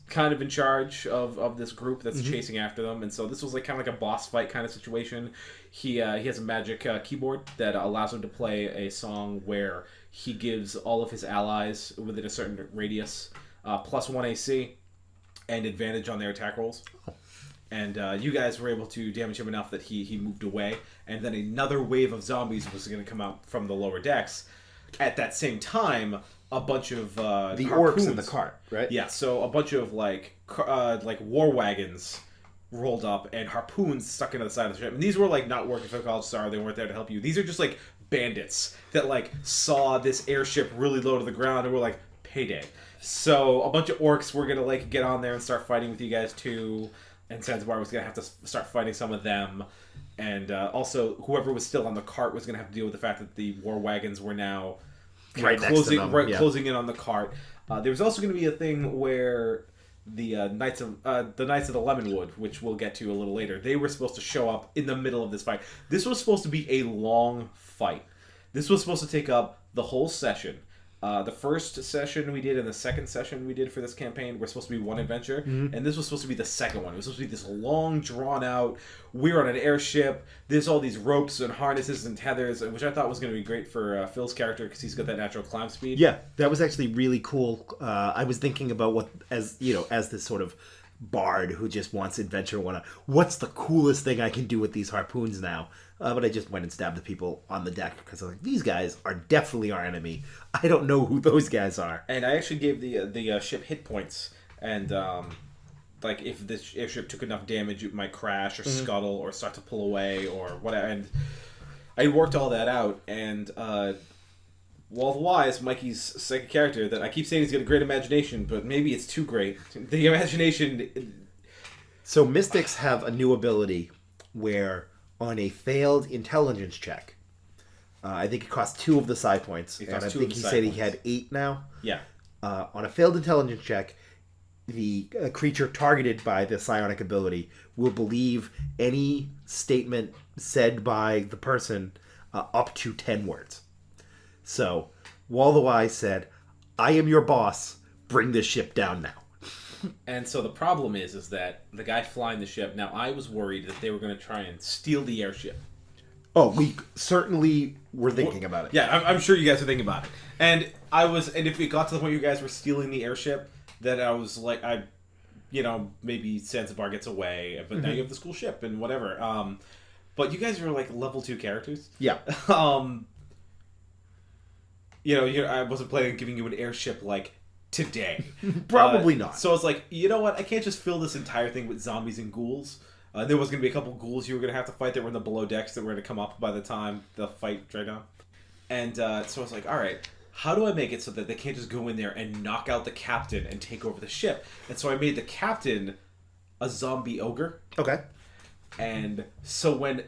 [SPEAKER 3] kind of in charge of this group that's chasing after them, and so this was like kind of like a boss fight kind of situation. He has a magic keyboard that allows him to play a song where he gives all of his allies within a certain radius +1 AC and advantage on their attack rolls. And you guys were able to damage him enough that he moved away, and then another wave of zombies was going to come out from the lower decks. At that same time, a bunch of
[SPEAKER 1] the
[SPEAKER 3] harpoons,
[SPEAKER 1] orcs in the cart, right?
[SPEAKER 3] Yeah, so a bunch of like war wagons rolled up and harpoons stuck into the side of the ship. And these were like not working for the college star; they weren't there to help you. These are just like bandits that like saw this airship really low to the ground and were like, payday. So a bunch of orcs were gonna like get on there and start fighting with you guys too, and Zanzibar was gonna have to start fighting some of them, and also whoever was still on the cart was gonna have to deal with the fact that the war wagons were now closing in on the cart. There was also gonna be a thing where the Knights of the Lemonwood, which we'll get to a little later, they were supposed to show up in the middle of this fight. This was supposed to be a long fight. This was supposed to take up the whole session. The first session we did and the second session we did for this campaign were supposed to be one adventure, and this was supposed to be the second one. It was supposed to be this long, drawn-out, we're on an airship, there's all these ropes and harnesses and tethers, which I thought was going to be great for Phil's character because he's got that natural climb speed.
[SPEAKER 1] Yeah, that was actually really cool. I was thinking about as this sort of bard who just wants adventure, what's the coolest thing I can do with these harpoons now? But I just went and stabbed the people on the deck because I was like, these guys are definitely our enemy. I don't know who those guys are.
[SPEAKER 3] And I actually gave the ship hit points, and like if this airship took enough damage, it might crash or scuttle or start to pull away or whatever. And I worked all that out, and Wall the Wise, Mikey's second character, that I keep saying he's got a great imagination, but maybe it's too great. The imagination.
[SPEAKER 1] So mystics have a new ability where on a failed intelligence check, I think it costs 2 of the psi points, and I think he said he had 8 now.
[SPEAKER 3] Yeah.
[SPEAKER 1] On a failed intelligence check, the creature targeted by the psionic ability will believe any statement said by the person up to 10 words. So, Wall the Wise said, I am your boss, bring this ship down now.
[SPEAKER 3] And so the problem is that the guy flying the ship, now I was worried that they were going to try and steal the airship.
[SPEAKER 1] Oh, we certainly were thinking about it.
[SPEAKER 3] Yeah, I'm sure you guys were thinking about it. And if it got to the point you guys were stealing the airship, then I was like, maybe Zanzibar gets away, but now you have the school ship and whatever. But you guys are like level 2 characters.
[SPEAKER 1] Yeah.
[SPEAKER 3] I wasn't planning on giving you an airship like today.
[SPEAKER 1] Probably not.
[SPEAKER 3] So I was like, you know what? I can't just fill this entire thing with zombies and ghouls. There was going to be a couple ghouls you were going to have to fight that were in the below decks that were going to come up by the time the fight dragged on. And so I was like, all right, how do I make it so that they can't just go in there and knock out the captain and take over the ship? And so I made the captain a zombie ogre.
[SPEAKER 1] Okay.
[SPEAKER 3] And so when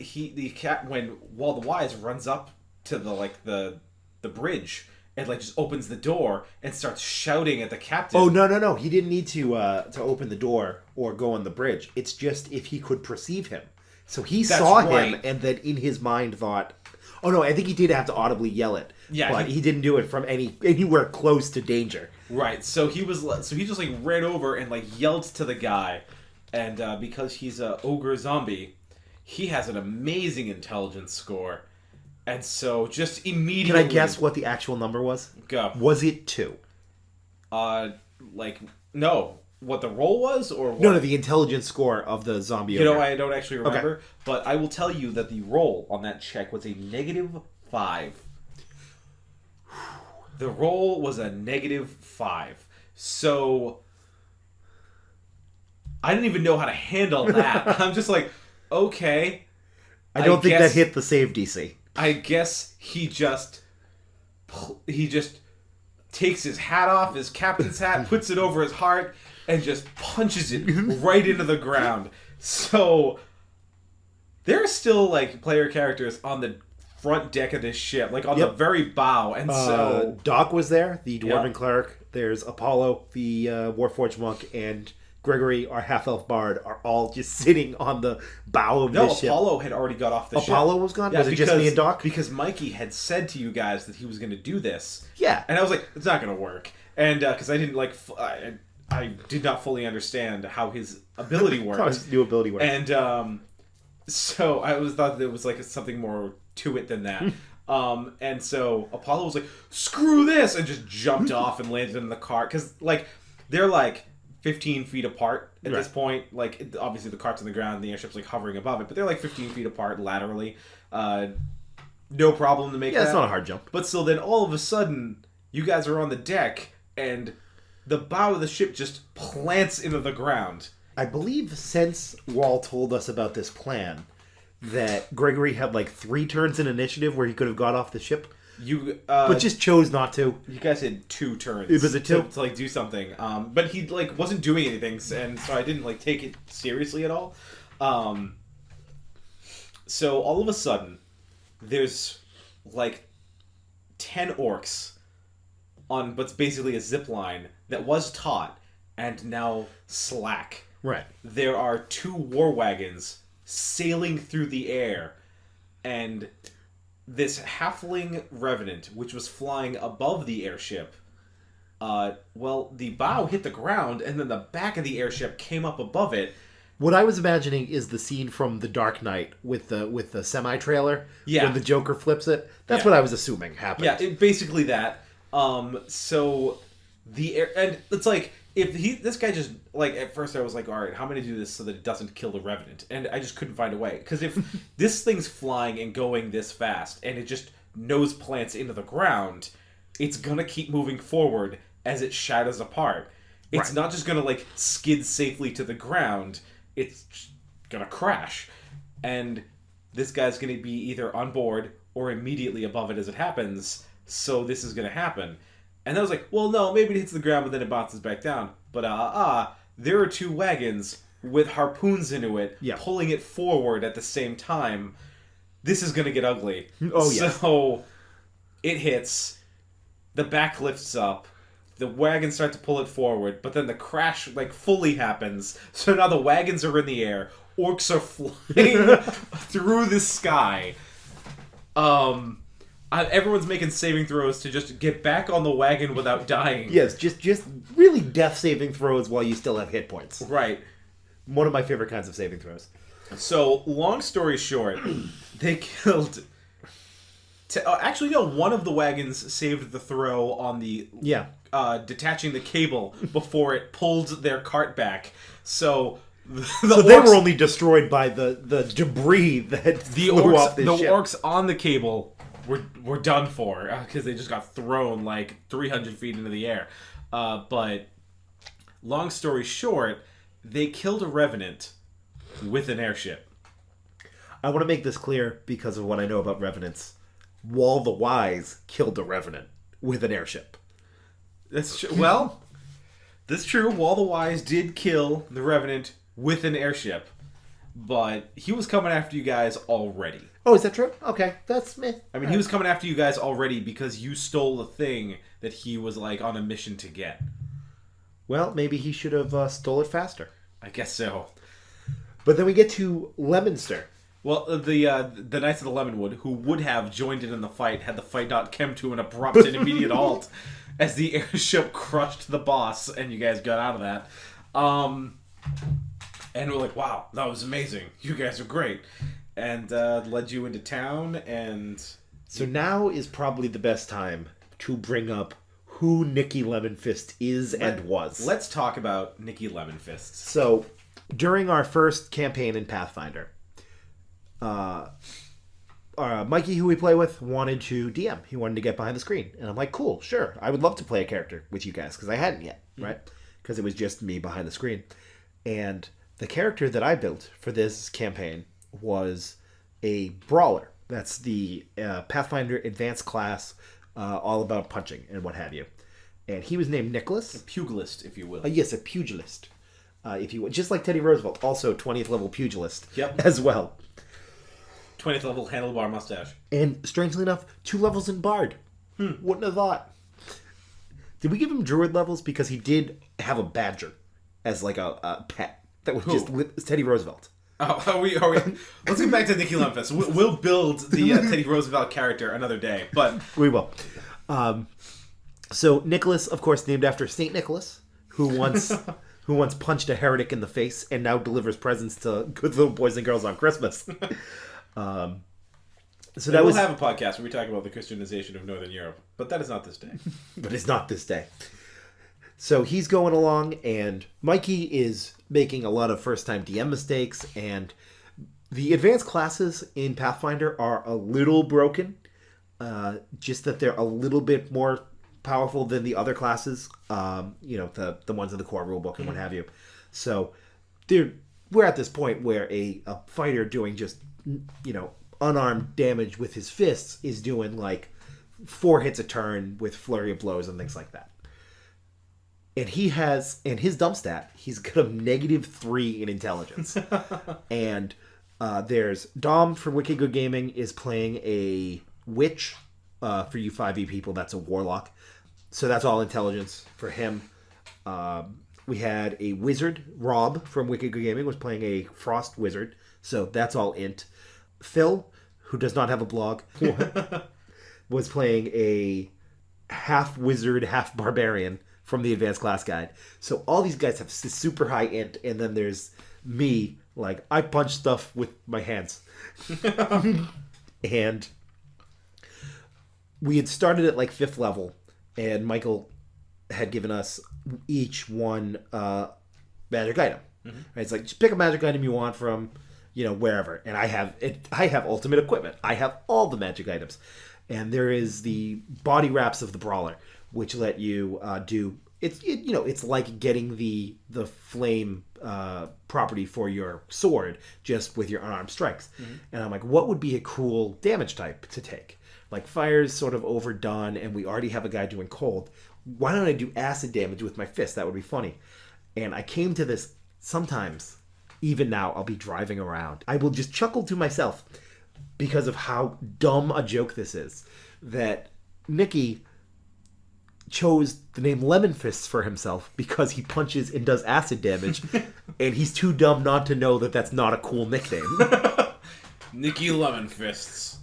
[SPEAKER 3] when Wall the Wise runs up to the bridge and like just opens the door and starts shouting at the captain.
[SPEAKER 1] Oh no! He didn't need to open the door or go on the bridge. It's just if he could perceive him. So he saw him and then in his mind thought, "Oh no!" I think he did have to audibly yell it.
[SPEAKER 3] Yeah,
[SPEAKER 1] but he didn't do it from anywhere close to danger.
[SPEAKER 3] Right. So he just like ran over and like yelled to the guy, and because he's a ogre zombie, he has an amazing intelligence score. And so, just immediately...
[SPEAKER 1] Can I guess what the actual number was?
[SPEAKER 3] Go.
[SPEAKER 1] Was it 2?
[SPEAKER 3] No. What the roll was, or what?
[SPEAKER 1] No, the intelligence score of the zombie ogre.
[SPEAKER 3] I don't actually remember. Okay. But I will tell you that the roll on that check was a -5. The roll was a -5. So... I didn't even know how to handle that. I'm just like, okay...
[SPEAKER 1] I don't think that hit the save DC.
[SPEAKER 3] I guess he just takes his hat off, his captain's hat, puts it over his heart, and just punches it right into the ground. So there are still like player characters on the front deck of this ship, like on the very bow. And so
[SPEAKER 1] Doc was there, the Dwarven
[SPEAKER 3] Yep.
[SPEAKER 1] cleric. There's Apollo, the Warforged monk, and Gregory, our half-elf bard, are all just sitting on the bow of
[SPEAKER 3] no,
[SPEAKER 1] this ship.
[SPEAKER 3] Apollo had already got off the ship.
[SPEAKER 1] Apollo was gone?
[SPEAKER 3] Yeah,
[SPEAKER 1] Was it just me and Doc?
[SPEAKER 3] Because Mikey had said to you guys that he was going to do this.
[SPEAKER 1] Yeah.
[SPEAKER 3] And I was like, it's not going to work. And because I didn't I did not fully understand how his ability worked.
[SPEAKER 1] How his new ability worked.
[SPEAKER 3] And so I thought there was like something more to it than that. And so Apollo was like, screw this, and just jumped off and landed in the cart. Because like they're like 15 feet apart at this point. Like obviously the cart's on the ground and the airship's like hovering above it, but they're like 15 feet apart laterally. No problem to make that.
[SPEAKER 1] Yeah, it's not a hard jump.
[SPEAKER 3] But still, then all of a sudden, you guys are on the deck, and the bow of the ship just plants into the ground.
[SPEAKER 1] I believe since Wall told us about this plan, that Gregory had like 3 turns in initiative where he could have got off the ship, but just chose not to.
[SPEAKER 3] You guys had 2 turns.
[SPEAKER 1] It was a 2
[SPEAKER 3] to like do something. But he like wasn't doing anything, and so I didn't like take it seriously at all. So all of a sudden, there's like 10 orcs on what's basically a zip line that was taut and now slack.
[SPEAKER 1] Right.
[SPEAKER 3] There are 2 war wagons sailing through the air, and this halfling revenant, which was flying above the airship, the bow hit the ground, and then the back of the airship came up above it.
[SPEAKER 1] What I was imagining is the scene from The Dark Knight with the semi-trailer when the Joker flips it. That's what I was assuming happened.
[SPEAKER 3] Yeah, basically that. So the air, and it's like if this guy just like at first I was like, all right, how am I gonna do this so that it doesn't kill the revenant? And I just couldn't find a way, because if this thing's flying and going this fast and it just nose plants into the ground, it's gonna keep moving forward as it shadows apart. It's not just gonna like skid safely to the ground. It's gonna crash, and this guy's gonna be either on board or immediately above it as it happens. So this is gonna happen. And I was like, well, no, maybe it hits the ground, but then it bounces back down. But there are 2 wagons with harpoons into it, pulling it forward at the same time. This is gonna get ugly.
[SPEAKER 1] Oh yeah.
[SPEAKER 3] So it hits. The back lifts up. The wagons start to pull it forward, but then the crash like fully happens. So now the wagons are in the air. Orcs are flying through the sky. Everyone's making saving throws to just get back on the wagon without dying.
[SPEAKER 1] Yes, just really death saving throws while you still have hit points.
[SPEAKER 3] Right.
[SPEAKER 1] One of my favorite kinds of saving throws.
[SPEAKER 3] So, long story short, they killed... actually, no, one of the wagons saved the throw on the...
[SPEAKER 1] Yeah.
[SPEAKER 3] Detaching the cable before it pulled their cart back. So...
[SPEAKER 1] they were only destroyed by the debris that flew off this ship.
[SPEAKER 3] The orcs on the cable were done for, because they just got thrown like 300 feet into the air. But long story short, they killed a revenant with an airship.
[SPEAKER 1] I want to make this clear because of what I know about revenants. Wall the Wise killed a revenant with an airship.
[SPEAKER 3] That's true. Well, that's true. Wall the Wise did kill the revenant with an airship, but he was coming after you guys already.
[SPEAKER 1] Oh, is that true? Okay, that's me.
[SPEAKER 3] I mean, he was coming after you guys already because you stole the thing that he was like on a mission to get.
[SPEAKER 1] Well, maybe he should have stole it faster.
[SPEAKER 3] I guess so.
[SPEAKER 1] But then we get to Lemonster.
[SPEAKER 3] Well, the Knights of the Lemonwood, who would have joined in the fight had the fight not come to an abrupt and immediate halt, as the airship crushed the boss, and you guys got out of that. And we're like, wow, that was amazing. You guys are great. And led you into town, and...
[SPEAKER 1] So now is probably the best time to bring up who Nikki Lemonfist is and was.
[SPEAKER 3] Let's talk about Nikki Lemonfist.
[SPEAKER 1] So, during our first campaign in Pathfinder, Mikey, who we play with, wanted to DM. He wanted to get behind the screen. And I'm like, cool, sure. I would love to play a character with you guys, because I hadn't yet, right? Because it was just me behind the screen. And the character that I built for this campaign was a brawler. That's the Pathfinder advanced class, all about punching and what have you. And he was named Nicholas.
[SPEAKER 3] A pugilist, if you will.
[SPEAKER 1] Yes, a pugilist. If you just like Teddy Roosevelt, also 20th level pugilist
[SPEAKER 3] Yep.
[SPEAKER 1] as well.
[SPEAKER 3] 20th level handlebar mustache.
[SPEAKER 1] And strangely enough, 2 levels in Bard. Wouldn't have thought. Did we give him Druid levels? Because he did have a badger as like a pet. That was just Teddy Roosevelt.
[SPEAKER 3] Oh, are we? Let's get back to Nicky Lumpus. We'll build the Teddy Roosevelt character another day, but
[SPEAKER 1] We will. So Nicholas, of course, named after Saint Nicholas, who once punched a heretic in the face and now delivers presents to good little boys and girls on Christmas. So that
[SPEAKER 3] we'll have a podcast where we talk about the Christianization of Northern Europe, but that is not this day.
[SPEAKER 1] But it's not this day. So he's going along, and Mikey is making a lot of first-time DM mistakes, and the advanced classes in Pathfinder are a little broken, just that they're a little bit more powerful than the other classes, the ones in the core rulebook and what have you. So we're at this point where a fighter doing just, unarmed damage with his fists is doing like 4 hits a turn with flurry of blows and things like that. And his dump stat, he's got a -3 in intelligence. And there's Dom from Wicked Good Gaming is playing a witch. For you 5e people, that's a warlock. So that's all intelligence for him. We had a wizard, Rob from Wicked Good Gaming was playing a frost wizard. So that's all int. Phil, who does not have a blog, was playing a half wizard, half barbarian from the advanced class guide. So all these guys have super high int, and then there's me, like, I punch stuff with my hands. And we had started at like 5th level, and Michael had given us each one magic item. Mm-hmm. Right? It's like, just pick a magic item you want from, wherever. And I have ultimate equipment. I have all the magic items. And there is the body wraps of the brawler, which let you do it's like getting the flame property for your sword just with your unarmed strikes. Mm-hmm. And I'm like, what would be a cool damage type to take? Like, fire's sort of overdone, and we already have a guy doing cold. Why don't I do acid damage with my fist? That would be funny. And I came to this, sometimes, even now, I'll be driving around. I will just chuckle to myself because of how dumb a joke this is. That Nicky chose the name Lemon Fists for himself because he punches and does acid damage, and he's too dumb not to know that that's not a cool nickname.
[SPEAKER 3] Nicky Lemon Fists.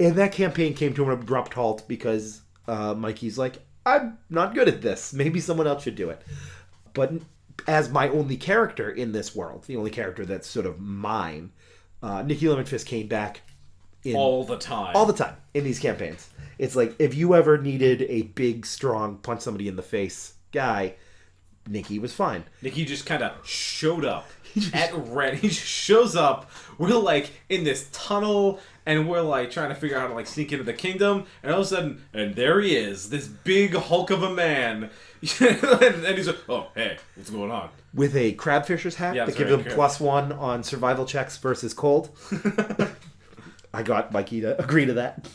[SPEAKER 1] And that campaign came to an abrupt halt because Mikey's like, I'm not good at this. Maybe someone else should do it. But as my only character in this world, the only character that's sort of mine, Nicky Lemonfist came back
[SPEAKER 3] all the time
[SPEAKER 1] in these campaigns. It's like, if you ever needed a big, strong, punch somebody in the face guy, Nicky was fine. Nicky
[SPEAKER 3] just kind of showed up at Red. He just shows up. We're like in this tunnel, and we're like trying to figure out how to like sneak into the kingdom, and all of a sudden, and there he is, this big hulk of a man. and he's like, oh, hey, what's going on?
[SPEAKER 1] With a crabfisher's hat that gives him +1 on survival checks versus cold. I got Mikey to agree to that.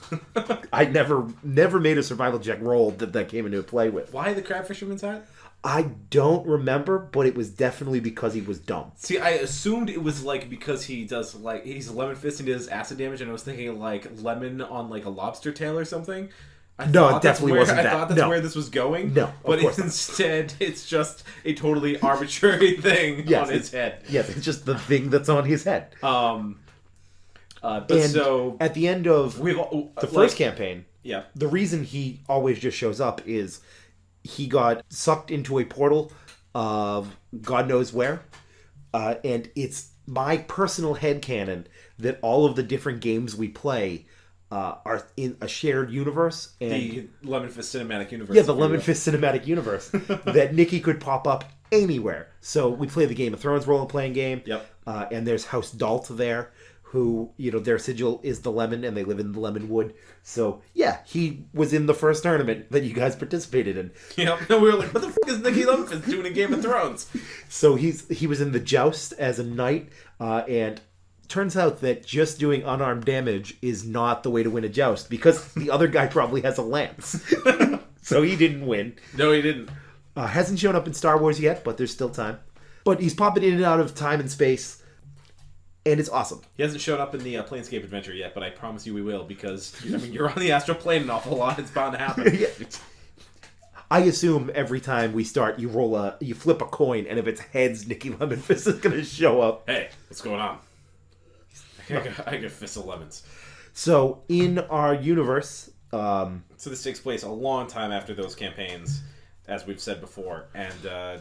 [SPEAKER 1] I never made a survival check roll that came into play with.
[SPEAKER 3] Why the crabfisherman's hat?
[SPEAKER 1] I don't remember, but it was definitely because he was dumb.
[SPEAKER 3] See, I assumed it was like because he does like he's a lemon fist and he does acid damage, and I was thinking like lemon on like a lobster tail or something.
[SPEAKER 1] No, it definitely wasn't that.
[SPEAKER 3] I thought that's where this was going.
[SPEAKER 1] No,
[SPEAKER 3] but instead it's just a totally arbitrary thing on his head.
[SPEAKER 1] Yes, it's just the thing that's on his head.
[SPEAKER 3] So
[SPEAKER 1] at the end of the first campaign, the reason he always just shows up is he got sucked into a portal of God knows where, and it's my personal headcanon that all of the different games we play are in a shared universe. And
[SPEAKER 3] the Lemon Fist Cinematic Universe.
[SPEAKER 1] Yeah, the Lemon Fist Cinematic Universe. That Nicky could pop up anywhere. So we play the Game of Thrones role-playing game.
[SPEAKER 3] Yep.
[SPEAKER 1] And there's House Dalt there, who, their sigil is the lemon, and they live in the lemon wood. So, yeah, he was in the first tournament that you guys participated in.
[SPEAKER 3] Yep. And we were like, what the fuck is Nicky Lemonfist doing in Game of Thrones?
[SPEAKER 1] So he was in the joust as a knight, and turns out that just doing unarmed damage is not the way to win a joust, because the other guy probably has a lance. So he didn't win.
[SPEAKER 3] No, he didn't.
[SPEAKER 1] Hasn't shown up in Star Wars yet, but there's still time. But he's popping in and out of time and space. and it's awesome.
[SPEAKER 3] He hasn't shown up in the Planescape adventure yet, but I promise you we will, because I mean you're on the astral plane an awful lot. It's bound to happen.
[SPEAKER 1] Yeah. I assume every time we start, you flip a coin, and if it's heads, Nikki Lemonfist is going to show up.
[SPEAKER 3] Hey, what's going on? I got fists of lemons.
[SPEAKER 1] So in our universe,
[SPEAKER 3] so this takes place a long time after those campaigns, as we've said before, and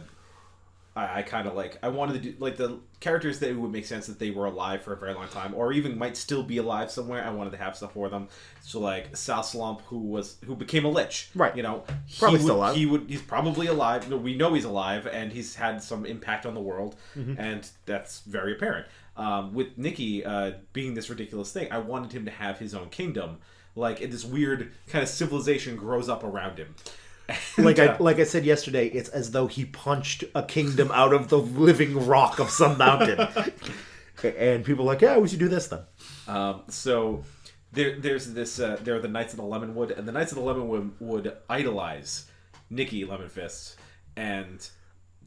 [SPEAKER 3] I kind of I wanted to do the characters that it would make sense that they were alive for a very long time, or even might still be alive somewhere. I wanted to have stuff for them. So Sal Slump, who became a lich,
[SPEAKER 1] right?
[SPEAKER 3] Probably
[SPEAKER 1] still alive.
[SPEAKER 3] He's probably alive. We know he's alive, and he's had some impact on the world, and that's very apparent. With Nikki being this ridiculous thing, I wanted him to have his own kingdom, this weird kind of civilization grows up around him. And,
[SPEAKER 1] like I said yesterday, it's as though he punched a kingdom out of the living rock of some mountain. And people are like, yeah, we should do this then.
[SPEAKER 3] So there's this. There are the Knights of the Lemonwood, and the Knights of the Lemonwood would idolize Nikki Lemonfist and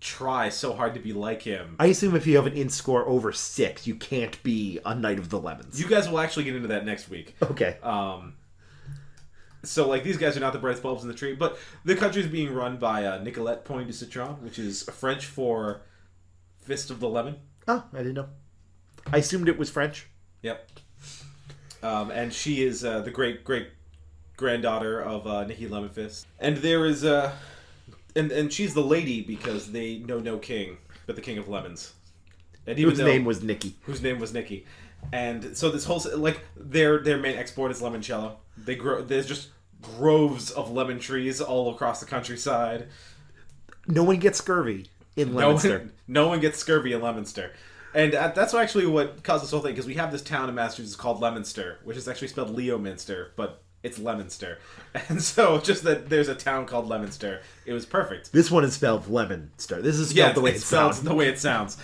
[SPEAKER 3] try so hard to be like him.
[SPEAKER 1] I assume if you have an int score over 6, you can't be a Knight of the Lemons.
[SPEAKER 3] You guys will actually get into that next week.
[SPEAKER 1] Okay.
[SPEAKER 3] So, these guys are not the brightest bulbs in the tree, but the country is being run by Nicolette Point du Citron, which is French for Fist of the Lemon.
[SPEAKER 1] Oh, I didn't know. I assumed it was French.
[SPEAKER 3] Yep. And she is the great-granddaughter of Nikki Lemonfist. And there is... And she's the lady because they know no king, but the King of Lemons. And
[SPEAKER 1] Whose name was Nikki.
[SPEAKER 3] Whose name was Nikki. And so this whole their main export is limoncello. There's just groves of lemon trees all across the countryside.
[SPEAKER 1] No one gets scurvy in Leominster.
[SPEAKER 3] No one gets scurvy in Leominster. And that's actually what caused this whole thing, because we have this town in Massachusetts called Leominster, which is actually spelled Leominster, but it's Leominster. And so just that there's a town called Leominster, it was perfect.
[SPEAKER 1] This one is spelled Leominster. This is spelled the way it sounds.
[SPEAKER 3] The way it sounds.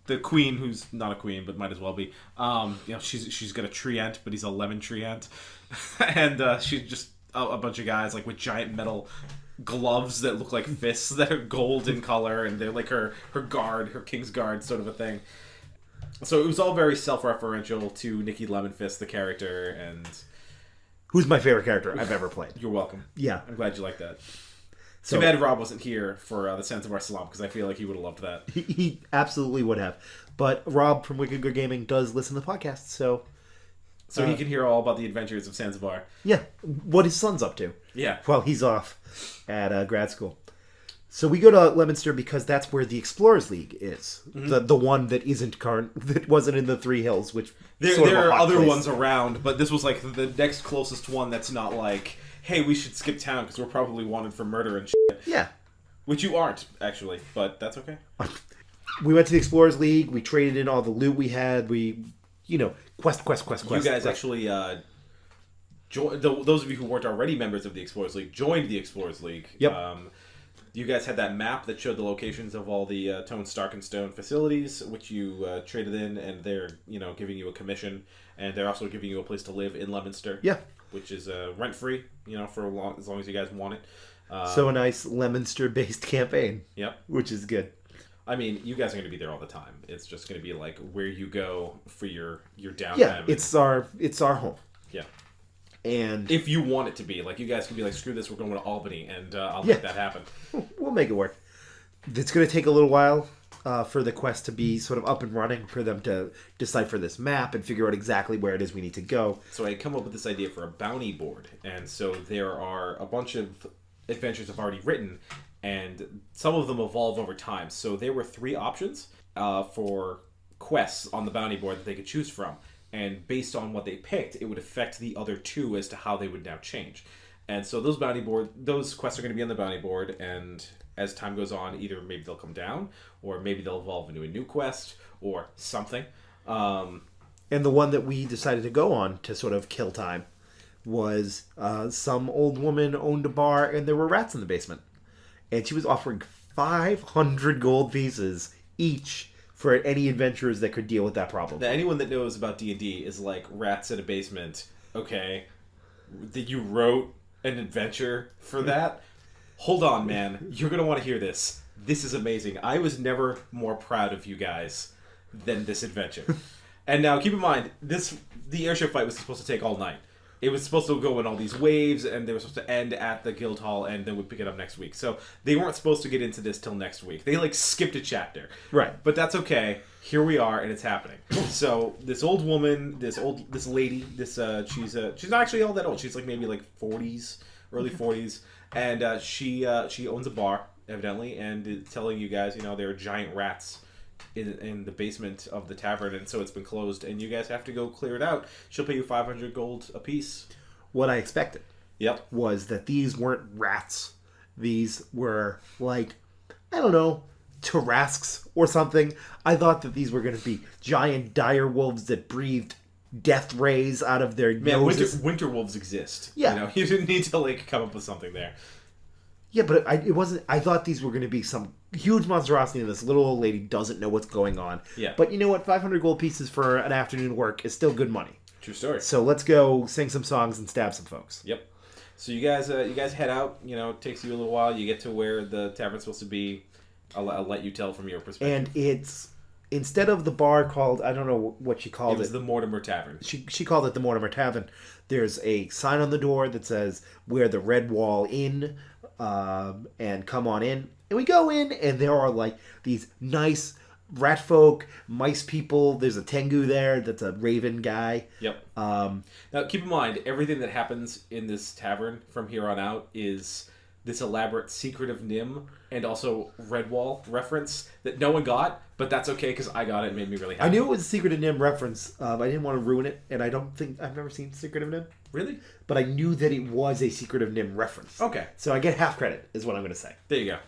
[SPEAKER 3] The queen, who's not a queen but might as well be, she's got a treant, but he's a lemon treant, and she's just a bunch of guys with giant metal gloves that look like fists that are gold in color, and they're her guard, her king's guard, sort of a thing. So it was all very self-referential to Nikki Lemonfist, the character, and
[SPEAKER 1] who's my favorite character I've ever played.
[SPEAKER 3] You're welcome.
[SPEAKER 1] Yeah,
[SPEAKER 3] I'm glad you like that. Too bad Rob wasn't here for the Sands of Our Slump, because I feel like he would have loved that.
[SPEAKER 1] He absolutely would have. But Rob from Wicked Good Gaming does listen to the podcast, so
[SPEAKER 3] he can hear all about the adventures of Zanzibar.
[SPEAKER 1] Yeah, what his son's up to.
[SPEAKER 3] Yeah.
[SPEAKER 1] While he's off at grad school. So we go to Leominster because that's where the Explorers League is. Mm-hmm. The one that isn't current, that wasn't in the Three Hills, which
[SPEAKER 3] there are other ones around, but this was the next closest one that's not hey, we should skip town because we're probably wanted for murder and shit.
[SPEAKER 1] Yeah.
[SPEAKER 3] Which you aren't, actually, but that's okay.
[SPEAKER 1] We went to the Explorers League. We traded in all the loot we had. We, quest. You
[SPEAKER 3] guys actually, those of you who weren't already members of the Explorers League, joined the Explorers League.
[SPEAKER 1] Yep.
[SPEAKER 3] You guys had that map that showed the locations of all the Tone, Stark, and Stone facilities, which you traded in, and they're, giving you a commission, and they're also giving you a place to live in Leominster.
[SPEAKER 1] Yeah.
[SPEAKER 3] Which is rent-free, for as long as you guys want it.
[SPEAKER 1] So a nice Leominster-based campaign.
[SPEAKER 3] Yep.
[SPEAKER 1] Which is good.
[SPEAKER 3] I mean, you guys are going to be there all the time. It's just going to be where you go for your downtime.
[SPEAKER 1] Yeah, it's our home.
[SPEAKER 3] Yeah.
[SPEAKER 1] And
[SPEAKER 3] if you want it to be, you guys can be screw this, we're going to Albany, and I'll make that happen.
[SPEAKER 1] We'll make it work. It's going to take a little while for the quest to be sort of up and running, for them to decipher this map and figure out exactly where it is we need to go.
[SPEAKER 3] So I come up with this idea for a bounty board, and so there are a bunch of adventures I've already written, and some of them evolve over time. So there were 3 options for quests on the bounty board that they could choose from, and based on what they picked, it would affect the other 2 as to how they would now change. And so those quests are going to be on the bounty board, and as time goes on, either maybe they'll come down, or maybe they'll evolve into a new quest, or something.
[SPEAKER 1] And the one that we decided to go on to sort of kill time was some old woman owned a bar, and there were rats in the basement. And she was offering 500 gold pieces each for any adventurers that could deal with that problem.
[SPEAKER 3] Now, anyone that knows about D&D is rats in a basement. Okay, that you wrote an adventure for that? Hold on, man. You're going to want to hear this. This is amazing. I was never more proud of you guys than this adventure. And now, keep in mind, the airship fight was supposed to take all night. It was supposed to go in all these waves, and they were supposed to end at the guild hall, and then we'd pick it up next week. So they weren't supposed to get into this till next week. They, like, skipped a chapter.
[SPEAKER 1] Right.
[SPEAKER 3] But that's okay. Here we are, and it's happening. So this old woman, this lady, she's not actually all that old. She's, like, maybe, like, 40s, early 40s. And she owns a bar, evidently, and is telling you guys, there are giant rats in the basement of the tavern, and so it's been closed, and you guys have to go clear it out. She'll pay you 500 gold apiece.
[SPEAKER 1] What I expected
[SPEAKER 3] Yep.
[SPEAKER 1] was that these weren't rats. These were, like, I don't know, Tarasques or something. I thought that these were going to be giant dire wolves that breathed death rays out of their noses.
[SPEAKER 3] Winter wolves exist.
[SPEAKER 1] Yeah.
[SPEAKER 3] You didn't need to, like, come up with something there.
[SPEAKER 1] Yeah, but it wasn't. I thought these were going to be some huge monstrosity, and this little old lady doesn't know what's going on.
[SPEAKER 3] Yeah.
[SPEAKER 1] But you know what? 500 gold pieces for an afternoon work is still good money.
[SPEAKER 3] True story.
[SPEAKER 1] So let's go sing some songs and stab some folks.
[SPEAKER 3] Yep. So you guys head out. It takes you a little while. You get to where the tavern's supposed to be. I'll let you tell from your perspective.
[SPEAKER 1] And it's, instead of the bar called, I don't know what she called it.
[SPEAKER 3] It was the Mortimer Tavern.
[SPEAKER 1] She called it the Mortimer Tavern. There's a sign on the door that says, "We're the Red Wall Inn, and come on in." And we go in, and there are, like, these nice rat folk, mice people. There's a Tengu there that's a raven guy.
[SPEAKER 3] Yep. Now, keep in mind, everything that happens in this tavern from here on out is this elaborate Secret of Nim and also Redwall reference that no one got, but that's okay because I got it and made me really happy.
[SPEAKER 1] I knew it was a Secret of Nim reference. I didn't want to ruin it, and I don't think I've never seen Secret of Nim.
[SPEAKER 3] Really?
[SPEAKER 1] But I knew that it was a Secret of Nim reference.
[SPEAKER 3] Okay.
[SPEAKER 1] So I get half credit, is what I'm going to say.
[SPEAKER 3] There you go.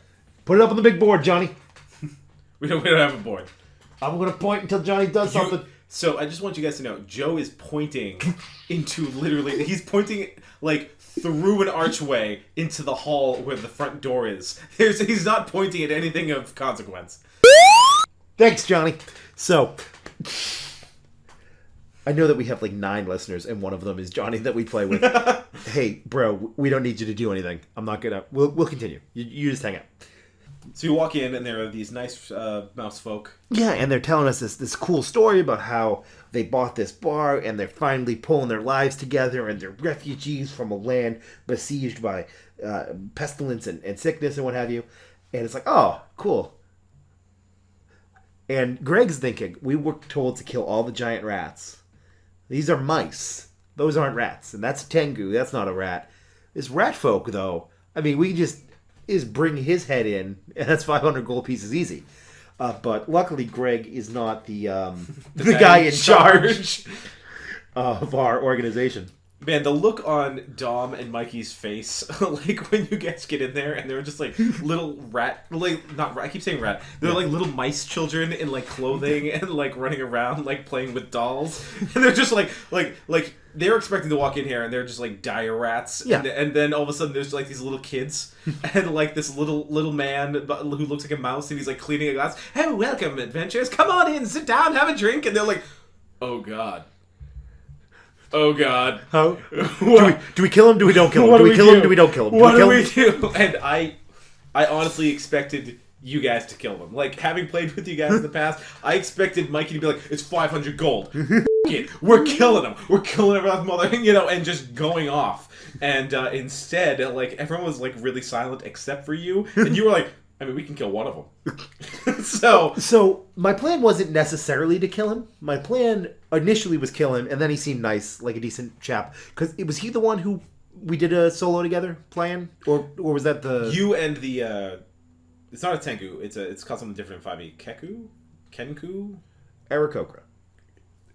[SPEAKER 1] Put it up on the big board, Johnny.
[SPEAKER 3] We don't have a board.
[SPEAKER 1] I'm going to point until Johnny does something.
[SPEAKER 3] So I just want you guys to know, Joe is pointing into literally, he's pointing like through an archway into the hall where the front door is. He's not pointing at anything of consequence.
[SPEAKER 1] Thanks, Johnny. So, I know that we have like 9 listeners, and one of them is Johnny that we play with. Hey, bro, we don't need you to do anything. I'm not gonna. We'll continue. You just hang out.
[SPEAKER 3] So you walk in, and there are these nice mouse folk.
[SPEAKER 1] Yeah, and they're telling us this cool story about how they bought this bar, and they're finally pulling their lives together, and they're refugees from a land besieged by pestilence and sickness and what have you. And it's like, oh, cool. And Greg's thinking, we were told to kill all the giant rats. These are mice. Those aren't rats. And that's a Tengu. That's not a rat. This rat folk, though, I mean, we just bring his head in, and that's 500 gold pieces easy. But luckily, Greg is not the guy in charge of our organization.
[SPEAKER 3] Man, the look on Dom and Mikey's face, like when you guys get in there and they're just like little rat, like not rat, I keep saying rat. They're like little mice children in like clothing and like running around like playing with dolls, and they're just like they're expecting to walk in here and they're just like dire rats.
[SPEAKER 1] Yeah.
[SPEAKER 3] And then all of a sudden there's like these little kids and like this little man who looks like a mouse and he's like cleaning a glass. Hey, welcome, adventurers! Come on in, sit down, have a drink. And they're like, oh god. Oh god.
[SPEAKER 1] How? Do we kill him? Do we don't kill him? Do we kill him? Do we don't kill him?
[SPEAKER 3] What do we do? And I honestly expected you guys to kill them. Like, having played with you guys in the past, I expected Mikey to be like, it's 500 gold. We're killing them. We're killing everyone's mother, and just going off. And instead, like, everyone was like really silent except for you. And you were like, I mean, we can kill one of them. So
[SPEAKER 1] my plan wasn't necessarily to kill him. My plan initially was kill him, and then he seemed nice, like a decent chap. Because was he the one who we did a solo together playing, or was that the
[SPEAKER 3] you and the? It's not a Tengu. It's called something different in 5e. Kenku,
[SPEAKER 1] Aarakocra.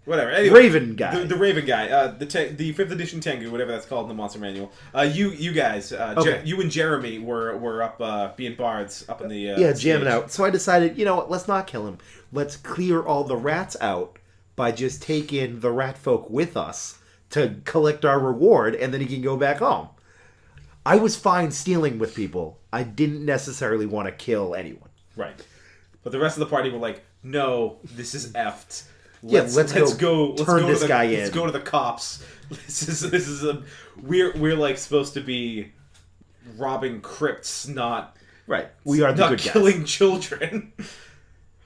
[SPEAKER 3] Whatever. Anyway,
[SPEAKER 1] Raven guy.
[SPEAKER 3] The Raven guy. The 5th edition Tengu, whatever that's called in the Monster Manual. You guys,
[SPEAKER 1] okay.
[SPEAKER 3] You and Jeremy were up being bards up in the
[SPEAKER 1] yeah, jamming
[SPEAKER 3] stage.
[SPEAKER 1] out. So I decided, you know what? Let's not kill him. Let's clear all the rats out by just taking the rat folk with us to collect our reward, and then he can go back home. I was fine stealing with people. I didn't necessarily want to kill anyone.
[SPEAKER 3] Right. But the rest of the party were like, no, this is effed.
[SPEAKER 1] Let's go turn this guy in.
[SPEAKER 3] Let's go to the cops. We're like supposed to be robbing crypts, not
[SPEAKER 1] Right. We are the
[SPEAKER 2] not
[SPEAKER 1] good guys.
[SPEAKER 2] killing children.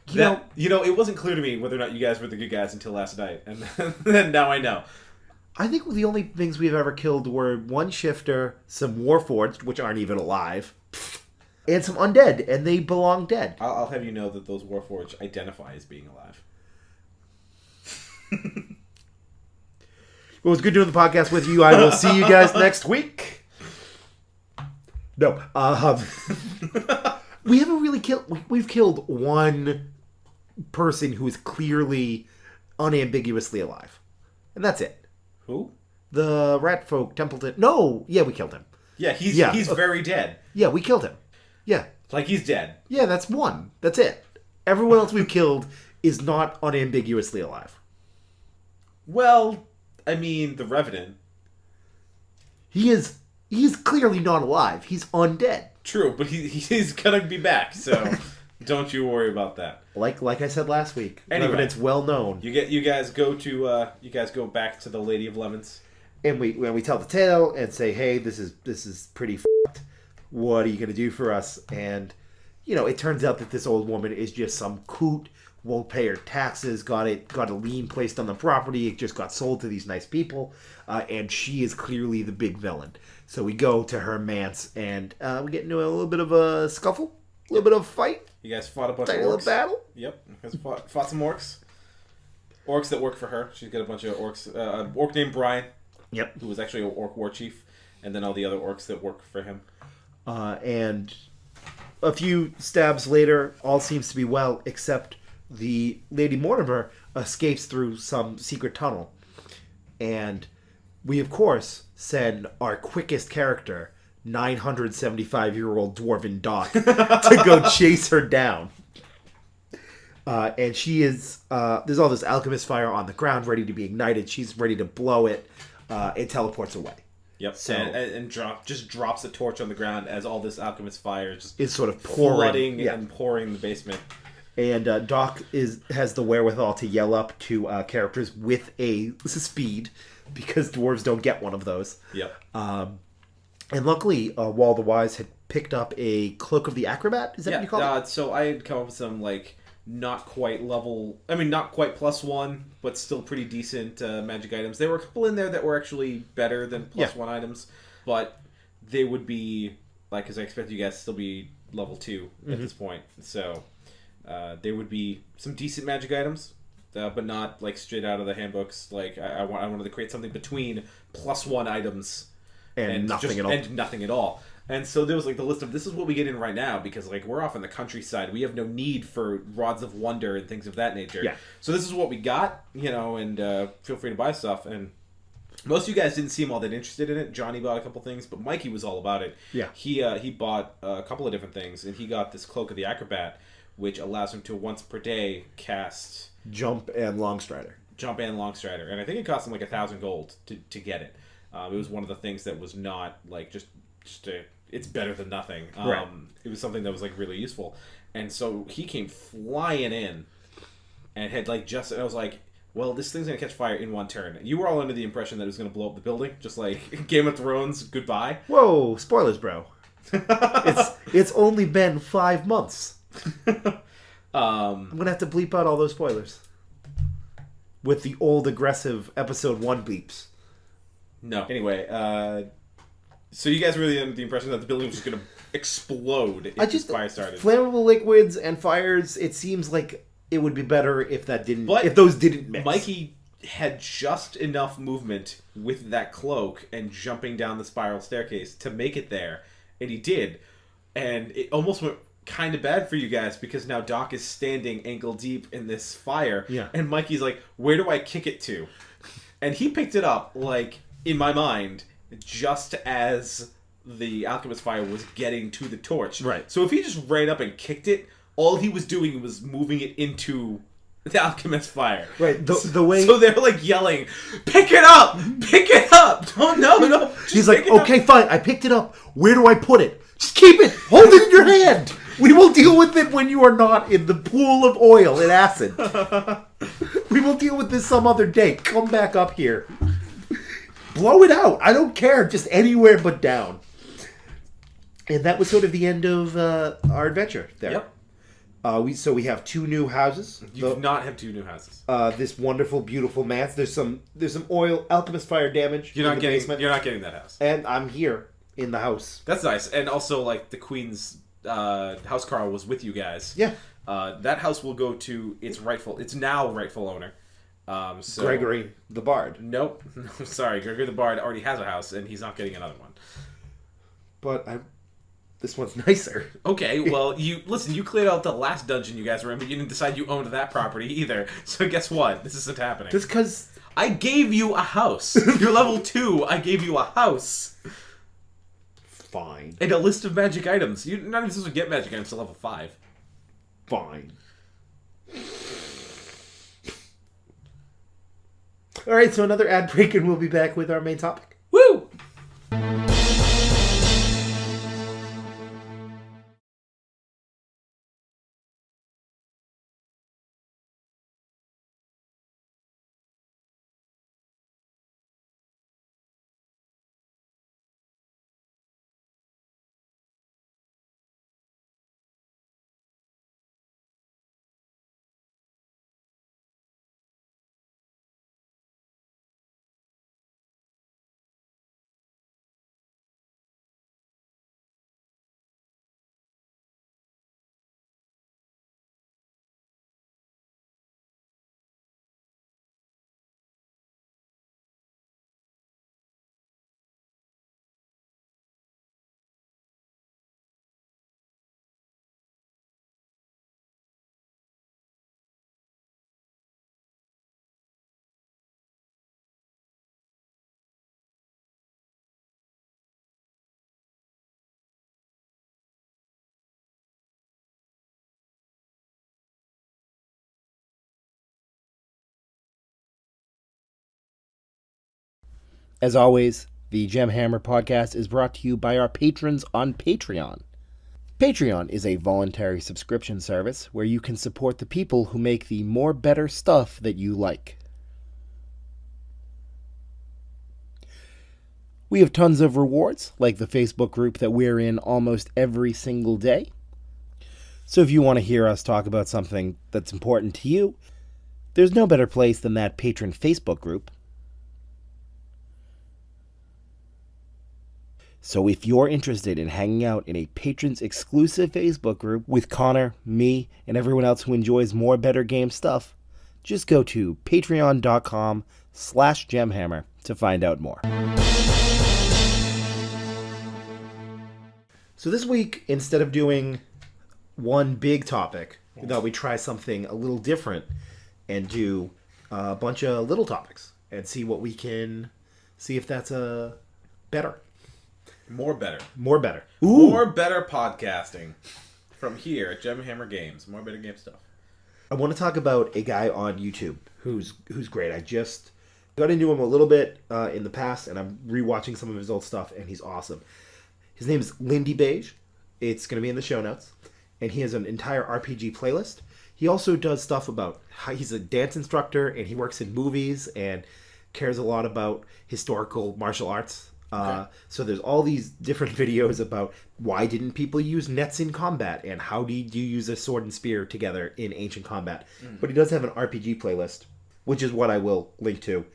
[SPEAKER 1] You know,
[SPEAKER 2] It wasn't clear to me whether or not you guys were the good guys until last night, and then now I know.
[SPEAKER 1] I think the only things we've ever killed were one shifter, some warforged, which aren't even alive, and some undead, and they belong dead.
[SPEAKER 2] I'll have you know that those Warforged identify as being alive.
[SPEAKER 1] Well, it was good doing the podcast with you. I will see you guys next week. No. We haven't really killed... We've killed one person who is clearly unambiguously alive. And that's it.
[SPEAKER 2] Who?
[SPEAKER 1] The rat folk, Templeton... No! Yeah, we killed him.
[SPEAKER 2] Yeah, he's very dead.
[SPEAKER 1] Yeah, we killed him. Yeah.
[SPEAKER 2] Like, he's dead.
[SPEAKER 1] Yeah, that's one. That's it. Everyone else we've killed is not unambiguously alive.
[SPEAKER 2] Well, I mean, the Revenant.
[SPEAKER 1] He's clearly not alive. He's undead.
[SPEAKER 2] True, but he's gonna be back, so don't you worry about that.
[SPEAKER 1] Like I said last week,
[SPEAKER 2] anyway,
[SPEAKER 1] Revenant's well known.
[SPEAKER 2] You guys go back to the Lady of Lemons,
[SPEAKER 1] and we tell the tale and say, hey, this is pretty f***ed. What are you gonna do for us? And it turns out that this old woman is just some coot, won't pay her taxes, got a lien placed on the property, it just got sold to these nice people, and she is clearly the big villain. So we go to her manse, and we get into a little bit of a scuffle, a little bit of a fight.
[SPEAKER 2] You guys fought a bunch of
[SPEAKER 1] tiny
[SPEAKER 2] orcs.
[SPEAKER 1] little battle.
[SPEAKER 2] Yep, you guys fought some orcs. Orcs that work for her. She's got a bunch of orcs. An orc named Brian.
[SPEAKER 1] Yep.
[SPEAKER 2] Who was actually an orc war chief, and then all the other orcs that work for him.
[SPEAKER 1] And a few stabs later, all seems to be well, except the Lady Mortimer escapes through some secret tunnel. And we, of course, send our quickest character, 975-year-old Dwarven Doc, to go chase her down. And she is... there's all this alchemist fire on the ground ready to be ignited. She's ready to blow it. It teleports away.
[SPEAKER 2] Yep, so, and drops a torch on the ground as all this alchemist fire
[SPEAKER 1] is sort of pouring,
[SPEAKER 2] and pouring in the basement.
[SPEAKER 1] And Doc has the wherewithal to yell up to characters with a speed, because dwarves don't get one of those.
[SPEAKER 2] Yep.
[SPEAKER 1] And luckily, Wall the Wise had picked up a Cloak of the Acrobat. Is that what you call it?
[SPEAKER 2] So I had come up with some not quite +1, but still pretty decent magic items. There were a couple in there that were actually better than +1 items, but they would be because I expect you guys to still be level 2 at this point. So there would be some decent magic items, but not straight out of the handbooks. I wanted to create something between +1 items and nothing at all. And so there was the list of this is what we get in right now, because we're off in the countryside. We have no need for rods of wonder and things of that nature. Yeah. So this is what we got, and feel free to buy stuff. And most of you guys didn't seem all that interested in it. Johnny bought a couple things, but Mikey was all about it. Yeah. He bought a couple of different things, and he got this Cloak of the Acrobat, which allows him to once per day cast
[SPEAKER 1] Jump and Longstrider.
[SPEAKER 2] And I think it cost him 1,000 gold to get it. It was one of the things that was not it's better than nothing.
[SPEAKER 1] Right.
[SPEAKER 2] It was something that was really useful, and so he came flying in, and had and I was like, well, this thing's gonna catch fire in one turn. You were all under the impression that it was gonna blow up the building, just like Game of Thrones. Goodbye.
[SPEAKER 1] Whoa, spoilers, bro. It's only been 5 months. I'm gonna have to bleep out all those spoilers with the old aggressive episode 1 bleeps.
[SPEAKER 2] No. Anyway, so you guys were really under the impression that the building was just going to explode if this fire started.
[SPEAKER 1] Flammable liquids and fires, it seems like it would be better if those didn't mix.
[SPEAKER 2] Mikey had just enough movement with that cloak and jumping down the spiral staircase to make it there, and he did. And it almost went kind of bad for you guys, because now Doc is standing ankle deep in this fire.
[SPEAKER 1] Yeah.
[SPEAKER 2] And Mikey's like, where do I kick it to? And he picked it up, in my mind, just as the alchemist fire was getting to the torch.
[SPEAKER 1] Right.
[SPEAKER 2] So if he just ran up and kicked it, all he was doing was moving it into the alchemist fire.
[SPEAKER 1] Right. The way.
[SPEAKER 2] So they're yelling, "Pick it up! Pick it up! No!
[SPEAKER 1] He's like, okay, fine. I picked it up. Where do I put it? Just keep it. Hold it in your hand. We will deal with it when you are not in the pool of oil and acid. We will deal with this some other day. Come back up here. Blow it out. I don't care. Just anywhere but down. And that was sort of the end of our adventure there.
[SPEAKER 2] Yep.
[SPEAKER 1] We have 2 new houses.
[SPEAKER 2] You do not have 2 new houses.
[SPEAKER 1] This wonderful, beautiful manse. There's some oil alchemist fire damage.
[SPEAKER 2] You're not getting that house.
[SPEAKER 1] And I'm here in the house.
[SPEAKER 2] That's nice. And also, like, the Queen's house Carl was with you guys.
[SPEAKER 1] Yeah.
[SPEAKER 2] That house will go to its now rightful owner.
[SPEAKER 1] Gregory the Bard.
[SPEAKER 2] Nope. Sorry, Gregory the Bard already has a house, and he's not getting another one.
[SPEAKER 1] But this one's nicer.
[SPEAKER 2] Okay, well, you cleared out the last dungeon you guys were in, but you didn't decide you owned that property either. So guess what? This isn't happening.
[SPEAKER 1] Just because...
[SPEAKER 2] I gave you a house. You're level 2. I gave you a house.
[SPEAKER 1] Fine.
[SPEAKER 2] And a list of magic items. You're not even supposed to get magic items to level 5.
[SPEAKER 1] Fine. Alright, so another ad break and we'll be back with our main topic.
[SPEAKER 2] Woo!
[SPEAKER 1] As always, the Gemhammer podcast is brought to you by our patrons on Patreon. Patreon is a voluntary subscription service where you can support the people who make the more better stuff that you like. We have tons of rewards, like the Facebook group that we're in almost every single day. So if you want to hear us talk about something that's important to you, there's no better place than that patron Facebook group. So if you're interested in hanging out in a patrons exclusive Facebook group with Connor, me, and everyone else who enjoys more better game stuff, just go to patreon.com/gemhammer to find out more. So this week, instead of doing one big topic, we thought we'd try something a little different and do a bunch of little topics and see what we can see if that's better.
[SPEAKER 2] More better.
[SPEAKER 1] Ooh.
[SPEAKER 2] More better podcasting from here at Gemhammer Games. More better game stuff.
[SPEAKER 1] I want to talk about a guy on YouTube who's great. I just got into him a little bit in the past, and I'm rewatching some of his old stuff, and he's awesome. His name is Lindy Beige. It's going to be in the show notes, and he has an entire RPG playlist. He also does stuff about how he's a dance instructor, and he works in movies, and cares a lot about historical martial arts. Okay. So there's all these different videos about why didn't people use nets in combat and how do you use a sword and spear together in ancient combat. But he does have an RPG playlist, which is what I will link to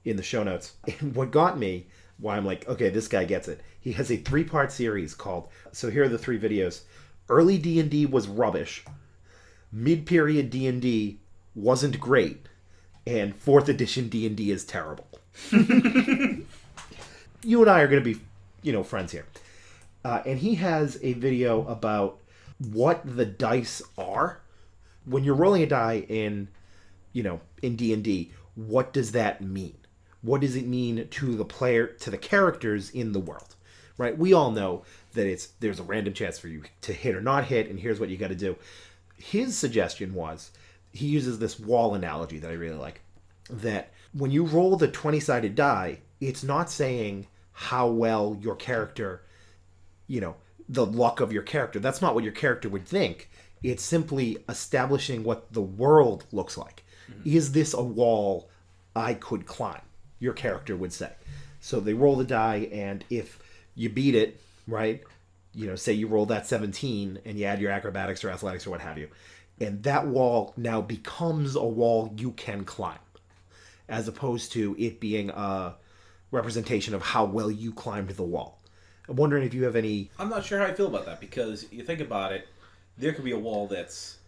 [SPEAKER 1] in the show notes. And what got me, why I'm like, okay, this guy gets it. He has a 3-part series called, so here are the 3 videos. Early D&D was rubbish. Mid-period D&D wasn't great. And 4th edition D&D is terrible. You and I are going to be, friends here. And he has a video about what the dice are. When you're rolling a die in D&D, what does that mean? What does it mean to the player, to the characters in the world? Right? We all know that there's a random chance for you to hit or not hit, and here's what you got to do. His suggestion was, he uses this wall analogy that I really like, that when you roll the 20-sided die, it's not saying how well your character, the luck of your character. That's not what your character would think. It's simply establishing what the world looks like. Mm-hmm. Is this a wall I could climb? Your character would say. So they roll the die, and if you beat it, right, say you roll that 17 and you add your acrobatics or athletics or what have you, and that wall now becomes a wall you can climb, as opposed to it being a representation of how well you climbed the wall. I'm wondering if you have any...
[SPEAKER 3] I'm not sure how I feel about that, because you think about it, there could be a wall that's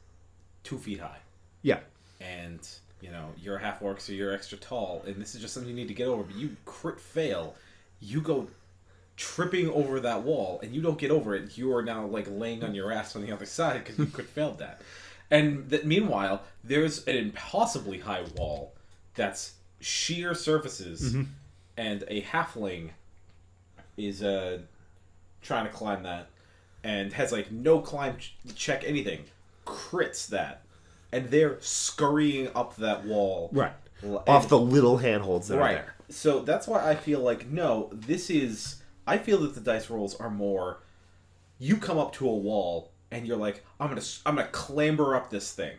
[SPEAKER 3] 2 feet high.
[SPEAKER 1] Yeah.
[SPEAKER 3] And, you're a half-orc, so you're extra tall, and this is just something you need to get over, but you crit fail, you go tripping over that wall, and you don't get over it, you are now, laying on your ass on the other side, because you crit failed that. And meanwhile, there's an impossibly high wall that's sheer surfaces, and a halfling is trying to climb that, and has no climb check anything, crits that, and they're scurrying up that wall,
[SPEAKER 1] right, off the little handholds that are there.
[SPEAKER 3] So that's why I feel no, I feel that the dice rolls are more, you come up to a wall and you're like, I'm gonna clamber up this thing.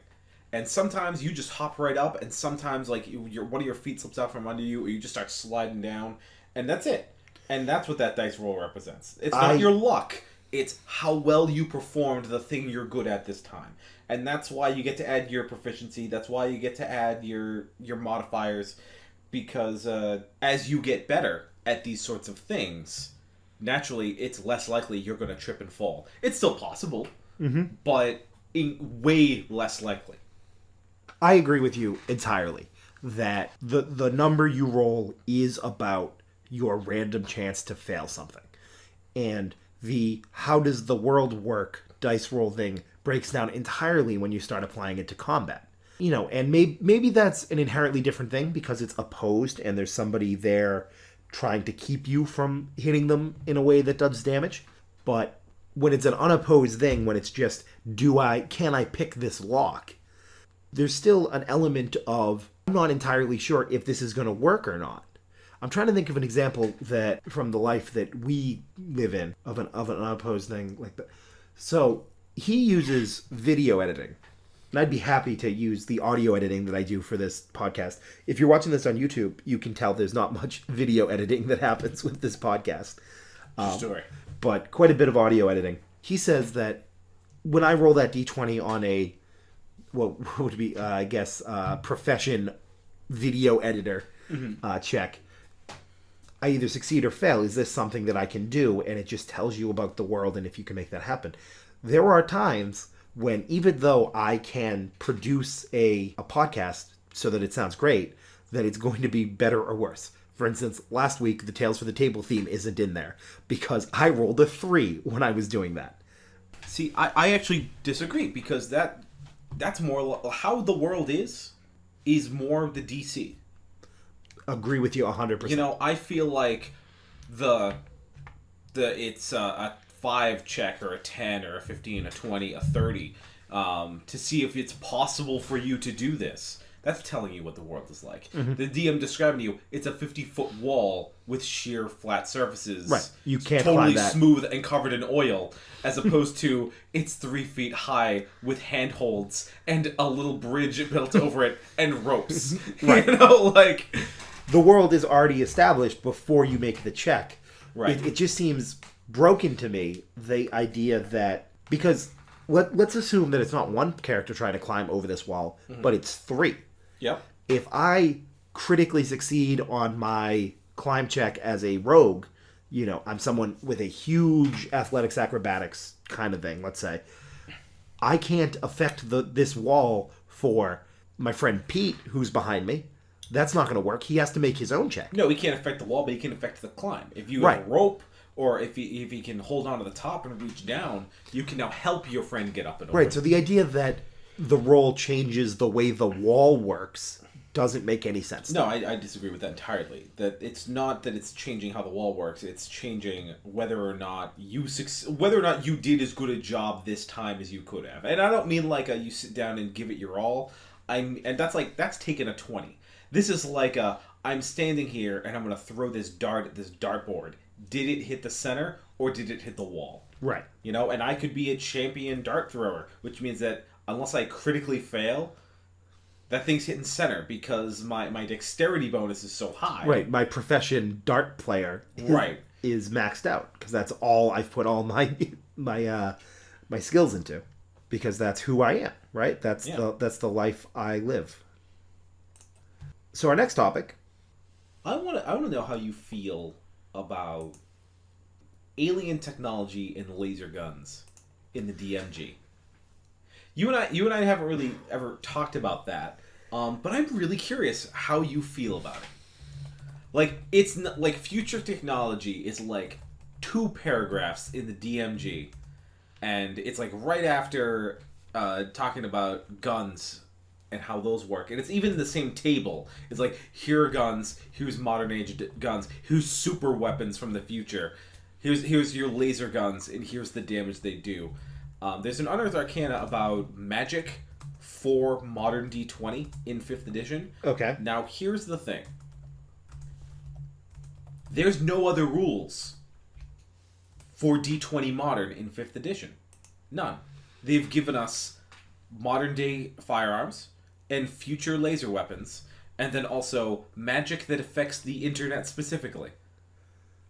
[SPEAKER 3] And sometimes you just hop right up, and sometimes one of your feet slips out from under you, or you just start sliding down, and that's it. And that's what that dice roll represents. It's not your luck, it's how well you performed the thing you're good at this time. And that's why you get to add your proficiency, that's why you get to add your modifiers, because as you get better at these sorts of things, naturally it's less likely you're going to trip and fall. It's still possible, but way less likely.
[SPEAKER 1] I agree with you entirely that the number you roll is about your random chance to fail something. And the how does the world work dice roll thing breaks down entirely when you start applying it to combat. And maybe that's an inherently different thing because it's opposed and there's somebody there trying to keep you from hitting them in a way that does damage. But when it's an unopposed thing, when it's just, can I pick this lock? There's still an element of, I'm not entirely sure if this is going to work or not. I'm trying to think of an example that from the life that we live in of an unopposed thing like that. So he uses video editing. And I'd be happy to use the audio editing that I do for this podcast. If you're watching this on YouTube, you can tell there's not much video editing that happens with this podcast.
[SPEAKER 3] Story.
[SPEAKER 1] But quite a bit of audio editing. He says that when I roll that D20 on a, what would be, profession video editor check, I either succeed or fail. Is this something that I can do? And it just tells you about the world and if you can make that happen. There are times when, even though I can produce a podcast so that it sounds great, that it's going to be better or worse. For instance, last week, the Tales for the Table theme isn't in there because I rolled a 3 when I was doing that.
[SPEAKER 3] See, I actually disagree because that's more how the world is more the DC.
[SPEAKER 1] Agree with you 100%.
[SPEAKER 3] I feel like it's a 5 check or a 10 or a 15, a 20, a 30 to see if it's possible for you to do this. That's telling you what the world is like. Mm-hmm. The DM describing to you, it's a 50-foot wall with sheer flat surfaces.
[SPEAKER 1] Right. You can't
[SPEAKER 3] totally
[SPEAKER 1] climb that.
[SPEAKER 3] Smooth and covered in oil, as opposed to it's 3 feet high with handholds and a little bridge built over it and ropes.
[SPEAKER 1] Right.
[SPEAKER 3] The
[SPEAKER 1] world is already established before you make the check.
[SPEAKER 3] Right.
[SPEAKER 1] It just seems broken to me, the idea that, because let's assume that it's not one character trying to climb over this wall, but it's 3.
[SPEAKER 3] Yep.
[SPEAKER 1] If I critically succeed on my climb check as a rogue, I'm someone with a huge athletics acrobatics kind of thing, let's say, I can't affect this wall for my friend Pete, who's behind me. That's not going to work. He has to make his own check.
[SPEAKER 3] No, he can't affect the wall, but he can affect the climb. If you have a rope, or if he can hold on to the top and reach down, you can now help your friend get up and over.
[SPEAKER 1] Right, so the idea that the roll changes the way the wall works doesn't make any sense.
[SPEAKER 3] No, I disagree with that entirely. That it's not that it's changing how the wall works. It's changing whether or not you did as good a job this time as you could have. And I don't mean you sit down and give it your all. That's taking a 20. This is I'm standing here and I'm going to throw this dart at this dartboard. Did it hit the center or did it hit the wall?
[SPEAKER 1] Right.
[SPEAKER 3] And I could be a champion dart thrower, which means that unless I critically fail, that thing's hitting center because my dexterity bonus is so high.
[SPEAKER 1] Right, my profession dart player.
[SPEAKER 3] Right.
[SPEAKER 1] is maxed out because that's all I've put all my my skills into, because that's who I am, right? That's the life I live. So our next topic.
[SPEAKER 3] I want to know how you feel about alien technology and laser guns in the DMG. You and I haven't really ever talked about that, but I'm really curious how you feel about it. Like, it's not, like, future technology is like 2 paragraphs in the DMG, and it's like right after talking about guns and how those work, and it's even in the same table. It's like, here are guns, here's modern age guns, here's super weapons from the future, here's your laser guns, and here's the damage they do. There's an Unearthed Arcana about magic for modern D20 in 5th edition.
[SPEAKER 1] Okay.
[SPEAKER 3] Now, here's the thing. There's no other rules for D20 modern in 5th edition. None. They've given us modern day firearms and future laser weapons, and then also magic that affects the internet specifically.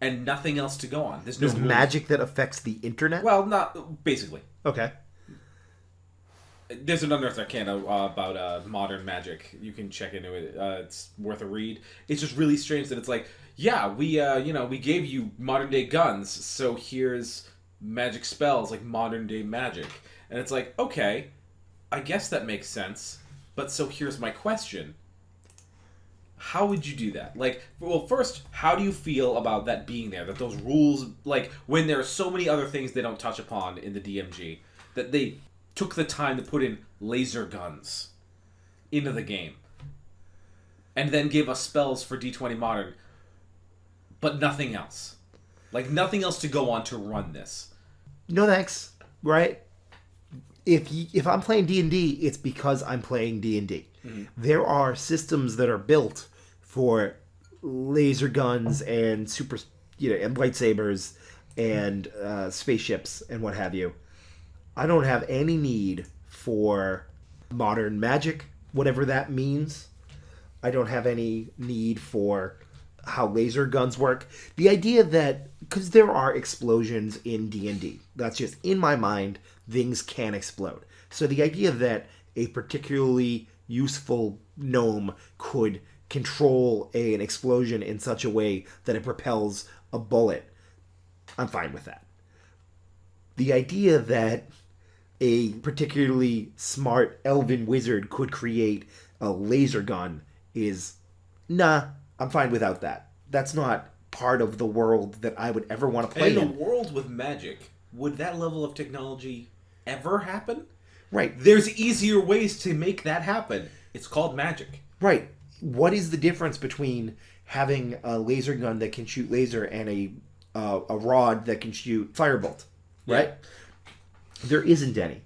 [SPEAKER 3] And nothing else to go on. There's no
[SPEAKER 1] magic that affects the internet?
[SPEAKER 3] Well, not basically.
[SPEAKER 1] Okay.
[SPEAKER 3] There's an Unearthed Arcana about modern magic. You can check into it. It's worth a read. It's just really strange that it's like, yeah, we gave you modern day guns, so here's magic spells like modern day magic. And it's like, okay, I guess that makes sense. But so here's my question. How would you do that? Like, well, first, how do you feel about that being there? That those rules, like, when there are so many other things they don't touch upon in the DMG, that they took the time to put in laser guns into the game. And then gave us spells for D20 Modern. But nothing else. Like, nothing else to go on to run this.
[SPEAKER 1] No thanks, right? If I'm playing D&D, it's because I'm playing D&D. Mm-hmm. There are systems that are built for laser guns and and lightsabers and spaceships and what have you. I don't have any need for modern magic, whatever that means. I don't have any need for how laser guns work. The idea that, because there are explosions in D&D, that's just in my mind, things can explode. So the idea that a particularly useful gnome could control an explosion in such a way that it propels a bullet, I'm fine with that. The idea that a particularly smart elven wizard could create a laser gun is, nah, I'm fine without that. That's not part of the world that I would ever want to play in.
[SPEAKER 3] In a world with magic, would that level of technology ever happen?
[SPEAKER 1] Right.
[SPEAKER 3] There's easier ways to make that happen. It's called magic.
[SPEAKER 1] Right. What is the difference between having a laser gun that can shoot laser and a rod that can shoot firebolt? Right? Yeah. There isn't any.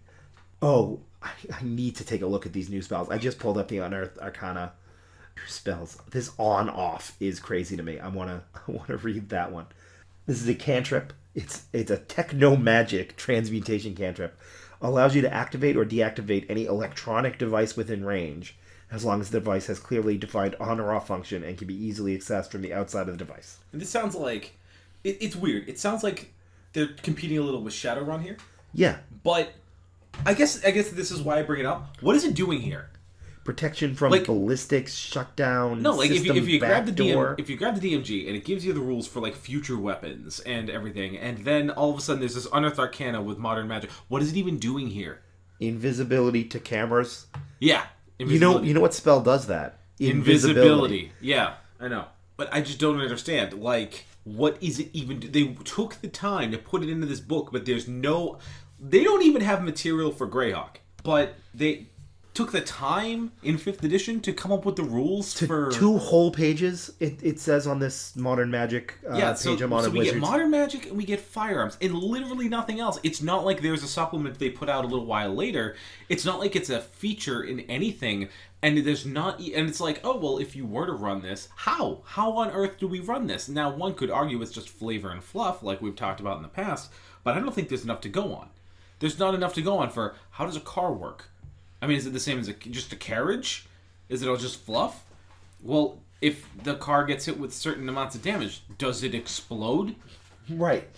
[SPEAKER 1] Oh, I need to take a look at these new spells. I just pulled up the Unearthed Arcana spells. This on-off is crazy to me. I want to read that one. This is a cantrip. It's a techno-magic transmutation cantrip. Allows you to activate or deactivate any electronic device within range, as long as the device has clearly defined on or off function and can be easily accessed from the outside of the device.
[SPEAKER 3] And this sounds like... It's weird. It sounds like they're competing a little with Shadowrun here.
[SPEAKER 1] Yeah.
[SPEAKER 3] But I guess this is why I bring it up. What is it doing here?
[SPEAKER 1] Protection from ballistics, shutdown.
[SPEAKER 3] No, like if you grab the
[SPEAKER 1] DMG
[SPEAKER 3] and it gives you the rules for like future weapons and everything, and then all of a sudden there's this Unearthed Arcana with modern magic. What is it even doing here?
[SPEAKER 1] Invisibility to cameras.
[SPEAKER 3] Yeah,
[SPEAKER 1] you know what spell does that?
[SPEAKER 3] Invisibility. Yeah, I know, but I just don't understand. Like, what is it even? They took the time to put it into this book, but there's no. They don't even have material for Greyhawk, but they took the time in 5th edition to come up with the rules for
[SPEAKER 1] 2 whole pages. It says on this Modern Magic page on Modern Wizards.
[SPEAKER 3] We get Modern Magic and we get firearms and literally nothing else. It's not like there's a supplement they put out a little while later. It's not like it's a feature in anything, and there's not. And it's like, oh well, if you were to run this, how on earth do we run this? Now one could argue it's just flavor and fluff, like we've talked about in the past, but I don't think there's enough to go on. There's not enough to go on for how does a car work. I mean, is it the same as just a carriage? Is it all just fluff? Well, if the car gets hit with certain amounts of damage, does it explode?
[SPEAKER 1] Right.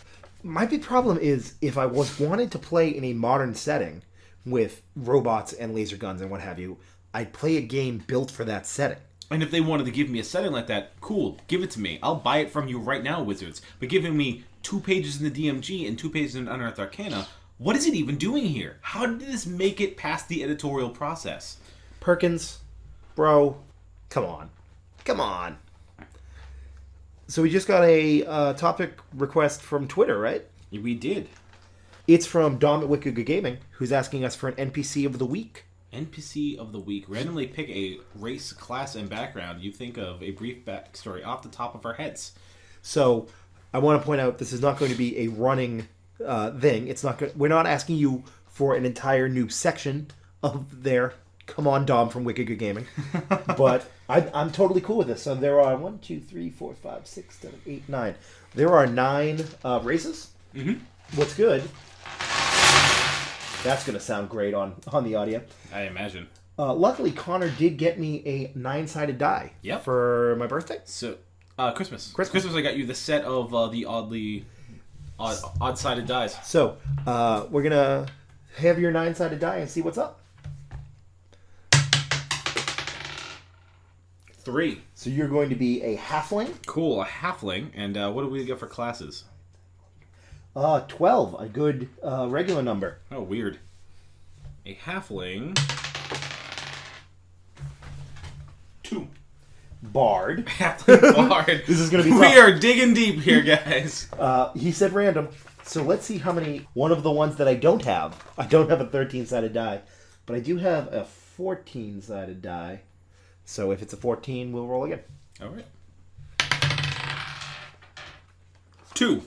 [SPEAKER 1] My big problem is if I wanted to play in a modern setting with robots and laser guns and what have you, I'd play a game built for that setting.
[SPEAKER 3] And if they wanted to give me a setting like that, cool, give it to me. I'll buy it from you right now, Wizards. But giving me 2 pages in the DMG and 2 pages in Unearthed Arcana, what is it even doing here? How did this make it past the editorial process?
[SPEAKER 1] Perkins, bro, come on. Come on. So we just got a topic request from Twitter, right?
[SPEAKER 3] We did.
[SPEAKER 1] It's from Dom at Wicked Good Gaming, who's asking us for an NPC of the week.
[SPEAKER 3] NPC of the week. Randomly pick a race, class, and background. You think of a brief backstory off the top of our heads.
[SPEAKER 1] So I want to point out this is not going to be a running thing. It's not. We're not asking you for an entire new section of their "Come on, Dom" from Wicked Good Gaming, but I'm totally cool with this. So there are 1, 2, 3, 4, 5, 6, 7, 8, 9. There are 9 races.
[SPEAKER 3] Mm-hmm.
[SPEAKER 1] What's good? That's going to sound great on the audio.
[SPEAKER 3] I imagine.
[SPEAKER 1] Luckily, Connor did get me a 9-sided die for my birthday.
[SPEAKER 3] So, Christmas, I got you the set of the odd-sided dice.
[SPEAKER 1] So, we're going to have your 9-sided die and see what's up.
[SPEAKER 3] 3.
[SPEAKER 1] So you're going to be a halfling.
[SPEAKER 3] Cool, a halfling. And what do we get for classes?
[SPEAKER 1] 12, a good regular number.
[SPEAKER 3] Oh, weird. A halfling. 2.
[SPEAKER 1] Bard.
[SPEAKER 3] Halfling bard.
[SPEAKER 1] This is going to be
[SPEAKER 3] We
[SPEAKER 1] tough.
[SPEAKER 3] are digging deep here, guys.
[SPEAKER 1] He said random. So let's see how many. One of the ones that I don't have. I don't have a 13-sided die, but I do have a 14-sided die. So if it's a 14, we'll roll again.
[SPEAKER 3] All right. 2.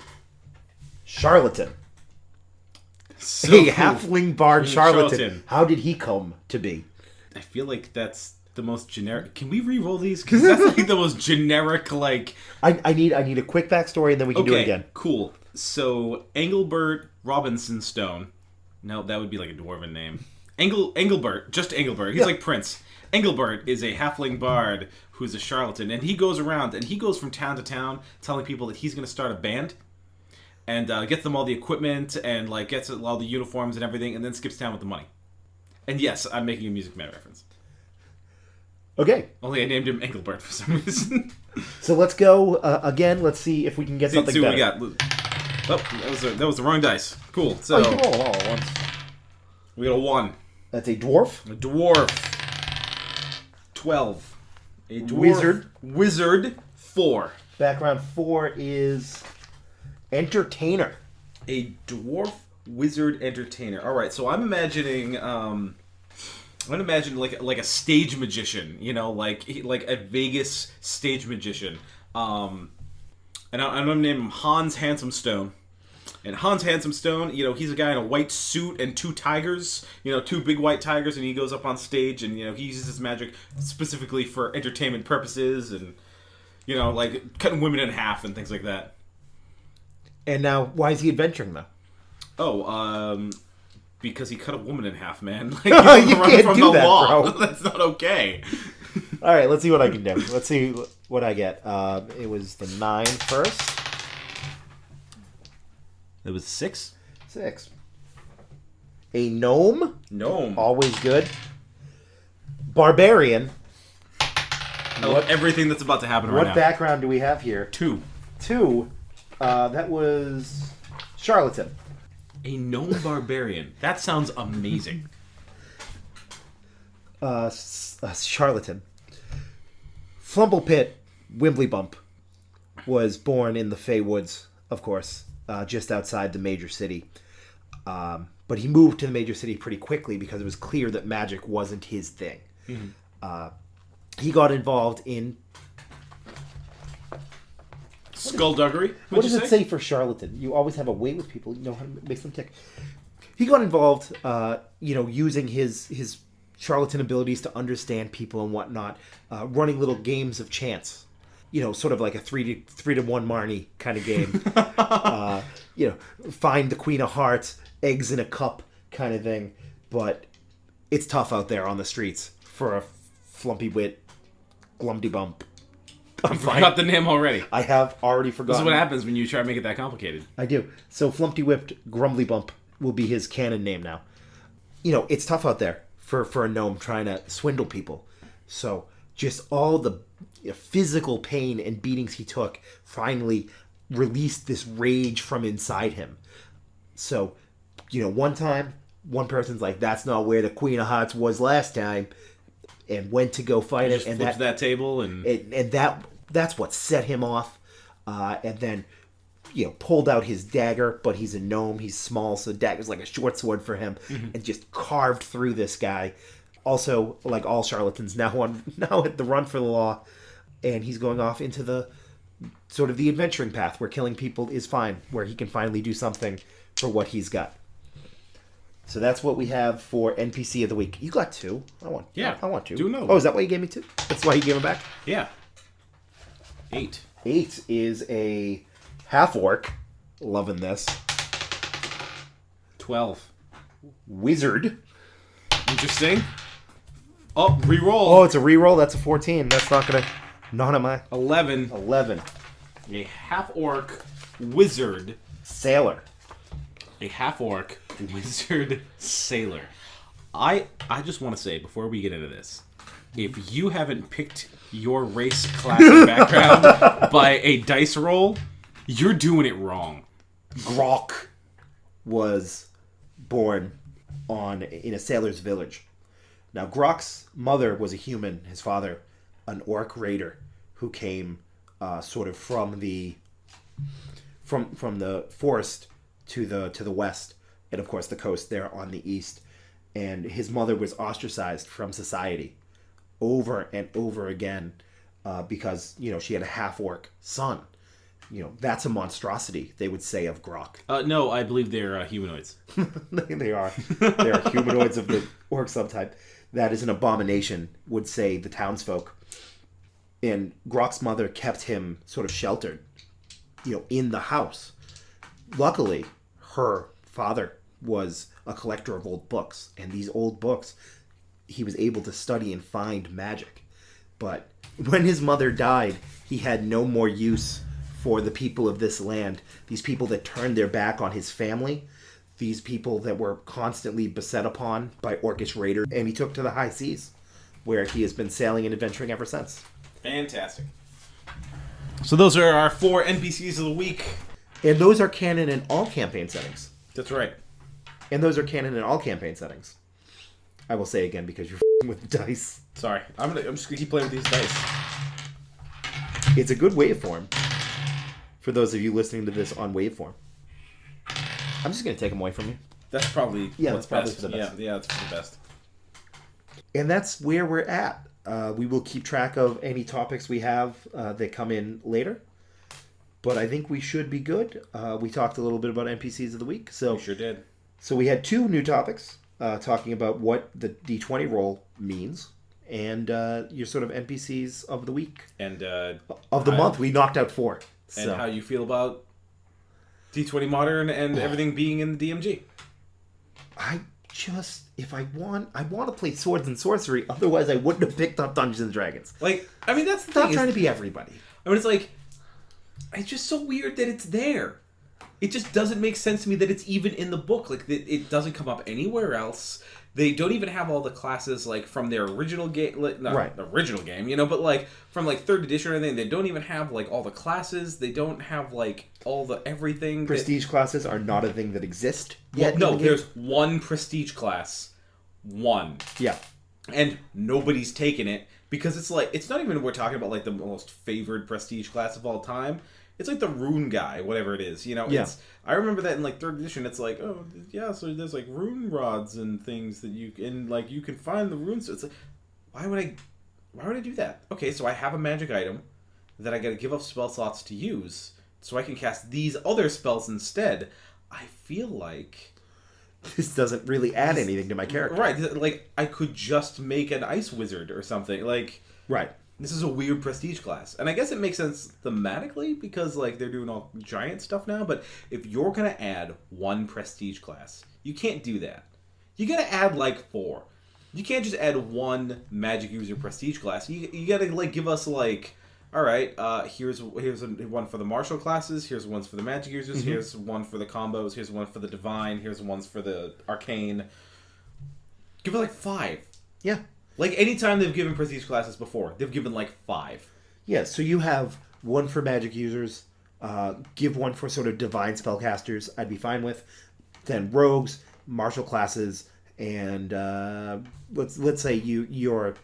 [SPEAKER 1] Charlatan.
[SPEAKER 3] So
[SPEAKER 1] A halfling bard charlatan.
[SPEAKER 3] Charlatan.
[SPEAKER 1] How did he come to be?
[SPEAKER 3] I feel like that's the most generic. Can we re-roll these? Because that's like the most generic, like...
[SPEAKER 1] I need a quick backstory and then we can do it again.
[SPEAKER 3] Cool. So, Engelbert Robinson Stone. No, that would be like a dwarven name. Engelbert. Just Engelbert. He's like Prince. Engelbert is a halfling bard who's a charlatan. And he goes around and he goes from town to town telling people that he's going to start a band. And gets them all the equipment and like gets all the uniforms and everything, and then skips town with the money. And yes, I'm making a Music Man reference.
[SPEAKER 1] Okay.
[SPEAKER 3] Only I named him Engelbert for some reason.
[SPEAKER 1] So let's go again. Let's see if we can get something
[SPEAKER 3] see what
[SPEAKER 1] better.
[SPEAKER 3] we got. Oh, that was the wrong dice. Cool. So
[SPEAKER 1] you can roll all at once.
[SPEAKER 3] we got a 1.
[SPEAKER 1] That's a dwarf.
[SPEAKER 3] A dwarf. 12. A dwarf.
[SPEAKER 1] Wizard.
[SPEAKER 3] Wizard. 4.
[SPEAKER 1] Background 4 is entertainer.
[SPEAKER 3] A dwarf wizard entertainer. All right, so I'm imagining like a stage magician, you know, like a Vegas stage magician. And I'm gonna name him Hans Handsome Stone. And Hans Handsome Stone, you know, he's a guy in a white suit and 2 tigers, you know, 2 big white tigers, and he goes up on stage and, you know, he uses his magic specifically for entertainment purposes and, you know, like cutting women in half and things like that.
[SPEAKER 1] And now, why is he adventuring, though?
[SPEAKER 3] Oh, because he cut a woman in half, man. Like,
[SPEAKER 1] You can't do that, bro.
[SPEAKER 3] That's not okay.
[SPEAKER 1] All right, let's see what I can do. Let's see what I get. It was the 9 first.
[SPEAKER 3] It was 6?
[SPEAKER 1] 6. A gnome.
[SPEAKER 3] Gnome.
[SPEAKER 1] Always good. Barbarian.
[SPEAKER 3] I love everything that's about to happen right now.
[SPEAKER 1] What background do we have here?
[SPEAKER 3] 2.
[SPEAKER 1] 2. That was charlatan.
[SPEAKER 3] A gnome barbarian. That sounds amazing.
[SPEAKER 1] Charlatan. Flumblepit Wimbley was born in the Fey Woods, of course, just outside the major city. But he moved to the major city pretty quickly because it was clear that magic wasn't his thing. Mm-hmm. He got involved in...
[SPEAKER 3] Skullduggery?
[SPEAKER 1] What does it say for charlatan? You always have a way with people. You know how to make them tick. He got involved, using his charlatan abilities to understand people and whatnot, running little games of chance. You know, sort of like a 3 to 1 Marnie kind of game. Find the Queen of Hearts, eggs in a cup kind of thing. But it's tough out there on the streets for a flumpy wit, glumdy bump I'm fine.
[SPEAKER 3] Forgot the name already.
[SPEAKER 1] I have already
[SPEAKER 3] This
[SPEAKER 1] forgotten.
[SPEAKER 3] is what happens when you try to make it that complicated.
[SPEAKER 1] I do. So Flumpty Whipped Grumbly Bump will be his canon name now. You know, it's tough out there for a gnome trying to swindle people. So just all the physical pain and beatings he took finally released this rage from inside him. So, you know, one time, one person's like, that's not where the Queen of Hearts was last time, and went to go fight it.
[SPEAKER 3] And that table and
[SPEAKER 1] that's what set him off. And then, you know, pulled out his dagger, but he's a gnome, he's small, so dagger's like a short sword for him, and just carved through this guy. Also, like all charlatans, now at the run for the law, and he's going off into the sort of the adventuring path where killing people is fine, where he can finally do something for what he's got. So that's what we have for NPC of the week. You got 2. I want 2.
[SPEAKER 3] Do another
[SPEAKER 1] Oh, is that why you gave me 2? That's why you gave him back?
[SPEAKER 3] Yeah. 8.
[SPEAKER 1] 8 is a half-orc. Loving this.
[SPEAKER 3] 12.
[SPEAKER 1] Wizard.
[SPEAKER 3] Interesting. Oh, reroll.
[SPEAKER 1] Oh, it's a reroll. That's a 14. That's not gonna... Not on my...
[SPEAKER 3] 11.
[SPEAKER 1] 11.
[SPEAKER 3] A half-orc wizard.
[SPEAKER 1] Sailor.
[SPEAKER 3] A half-orc wizard sailor. I just want to say, before we get into this, if you haven't picked your race, class, and background by a dice roll, you're doing it wrong.
[SPEAKER 1] Grok was born in a sailor's village. Now, Grok's mother was a human. His father, an orc raider, who came sort of from the forest to the west, and of course the coast there on the east. And his mother was ostracized from society over and over again because, you know, she had a half-orc son. You know, that's a monstrosity, they would say, of Grok.
[SPEAKER 3] No, I believe they're humanoids.
[SPEAKER 1] They are. They are humanoids of the orc subtype. That is an abomination, would say the townsfolk. And Grok's mother kept him sort of sheltered, you know, in the house. Luckily, her father was a collector of old books, and these old books he was able to study and find magic. But when his mother died, he had no more use for the people of this land, these people that turned their back on his family, these people that were constantly beset upon by orcish raiders, and he took to the high seas, where he has been sailing and adventuring ever since.
[SPEAKER 3] Fantastic. So those are our 4 NPCs of the week.
[SPEAKER 1] And those are canon in all campaign settings.
[SPEAKER 3] That's right.
[SPEAKER 1] And those are canon in all campaign settings. I will say again because you're f***ing with dice.
[SPEAKER 3] Sorry. I'm just going to keep playing with these dice.
[SPEAKER 1] It's a good waveform for those of you listening to this on waveform. I'm just going to take them away from you.
[SPEAKER 3] That's probably
[SPEAKER 1] that's probably
[SPEAKER 3] best.
[SPEAKER 1] for the best.
[SPEAKER 3] Yeah, that's for the best.
[SPEAKER 1] And that's where we're at. We will keep track of any topics we have that come in later. But I think we should be good. We talked a little bit about NPCs of the week. So
[SPEAKER 3] We sure did.
[SPEAKER 1] So we had 2 new topics talking about what the D20 roll means and your sort of NPCs of the week.
[SPEAKER 3] And
[SPEAKER 1] of the month, we knocked out 4.
[SPEAKER 3] And how you feel about D20 Modern and everything being in the DMG.
[SPEAKER 1] If I want to play Swords and Sorcery. Otherwise, I wouldn't have picked up Dungeons and Dragons.
[SPEAKER 3] Like, I mean, that's the
[SPEAKER 1] Stop
[SPEAKER 3] thing.
[SPEAKER 1] trying to be everybody.
[SPEAKER 3] I mean, it's like, it's just so weird that it's there. It just doesn't make sense to me that it's even in the book. Like, it doesn't come up anywhere else. They don't even have all the classes, like, from their original game. Not the original game, you know, but, like, from, like, 3rd edition or anything. They don't even have, like, all the classes. They don't have, like, all the everything.
[SPEAKER 1] Prestige classes are not a thing that exist yet.
[SPEAKER 3] Well, no, there's one prestige class. One.
[SPEAKER 1] Yeah.
[SPEAKER 3] And nobody's taken it because it's like, it's not even we're talking about, like, the most favored prestige class of all time. It's like the rune guy, whatever it is, you know.
[SPEAKER 1] Yeah.
[SPEAKER 3] I remember that in like 3rd edition. It's like, oh yeah, so there's like rune rods and things that you can find the runes. So it's like, why would I do that? Okay, so I have a magic item that I got to give up spell slots to use, so I can cast these other spells instead. I feel like
[SPEAKER 1] this doesn't really add anything to my character.
[SPEAKER 3] Right, like I could just make an ice wizard or something. Like,
[SPEAKER 1] right.
[SPEAKER 3] This is a weird prestige class. And I guess it makes sense thematically because, like, they're doing all giant stuff now. But if you're going to add 1 prestige class, you can't do that. You got to add, like, 4. You can't just add 1 magic user prestige class. You got to, like, give us, like, all right, here's one for the martial classes, here's ones for the magic users, here's one for the combos, here's one for the divine, here's ones for the arcane. Give it like 5.
[SPEAKER 1] Yeah.
[SPEAKER 3] Like, anytime they've given prestige classes before, they've given like 5.
[SPEAKER 1] Yeah, so you have one for magic users, give one for sort of divine spellcasters, I'd be fine with. Then rogues, martial classes, and let's say you're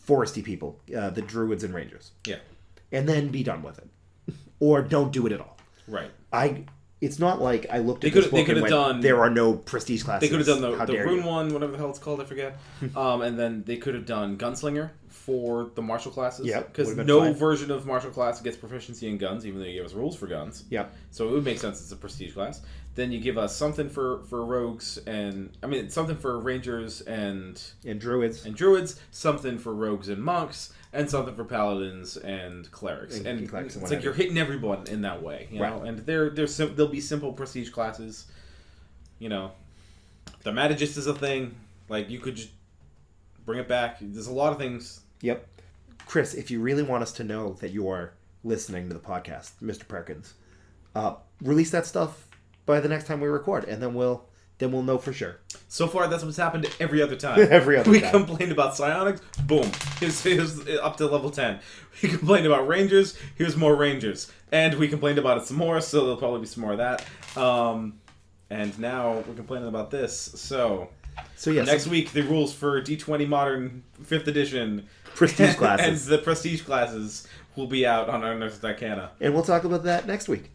[SPEAKER 1] foresty people, the druids and rangers.
[SPEAKER 3] Yeah.
[SPEAKER 1] And then be done with it. Or don't do it at all.
[SPEAKER 3] Right.
[SPEAKER 1] It's not like I looked at this book and went, there are no prestige classes.
[SPEAKER 3] They could have done the rune
[SPEAKER 1] you.
[SPEAKER 3] one, whatever the hell it's called, I forget. And then they could have done gunslinger for the martial classes.
[SPEAKER 1] Yeah,
[SPEAKER 3] because no version of martial class gets proficiency in guns, even though you give us rules for guns.
[SPEAKER 1] Yeah.
[SPEAKER 3] So it would make sense it's a prestige class. Then you give us something for rogues something for rangers and
[SPEAKER 1] druids,
[SPEAKER 3] something for rogues and monks, and something for paladins and clerics. And
[SPEAKER 1] clerics
[SPEAKER 3] it's like you're hitting everyone in that way, you know. And they'll be simple prestige classes. You know, the Magist is a thing. Like, you could just bring it back. There's a lot of things.
[SPEAKER 1] Yep. Chris, if you really want us to know that you are listening to the podcast, Mr. Perkins, release that stuff by the next time we record, and then we'll know for sure.
[SPEAKER 3] So far, that's what's happened every other time.
[SPEAKER 1] We
[SPEAKER 3] complained about psionics, boom, here's up to level 10. We complained about rangers, here's more rangers. And we complained about it some more, so there'll probably be some more of that. And now we're complaining about this. So yes, next week, the rules for D20 Modern 5th Edition
[SPEAKER 1] prestige classes
[SPEAKER 3] and the prestige classes will be out on Unearthed Arcana.
[SPEAKER 1] And we'll talk about that next week.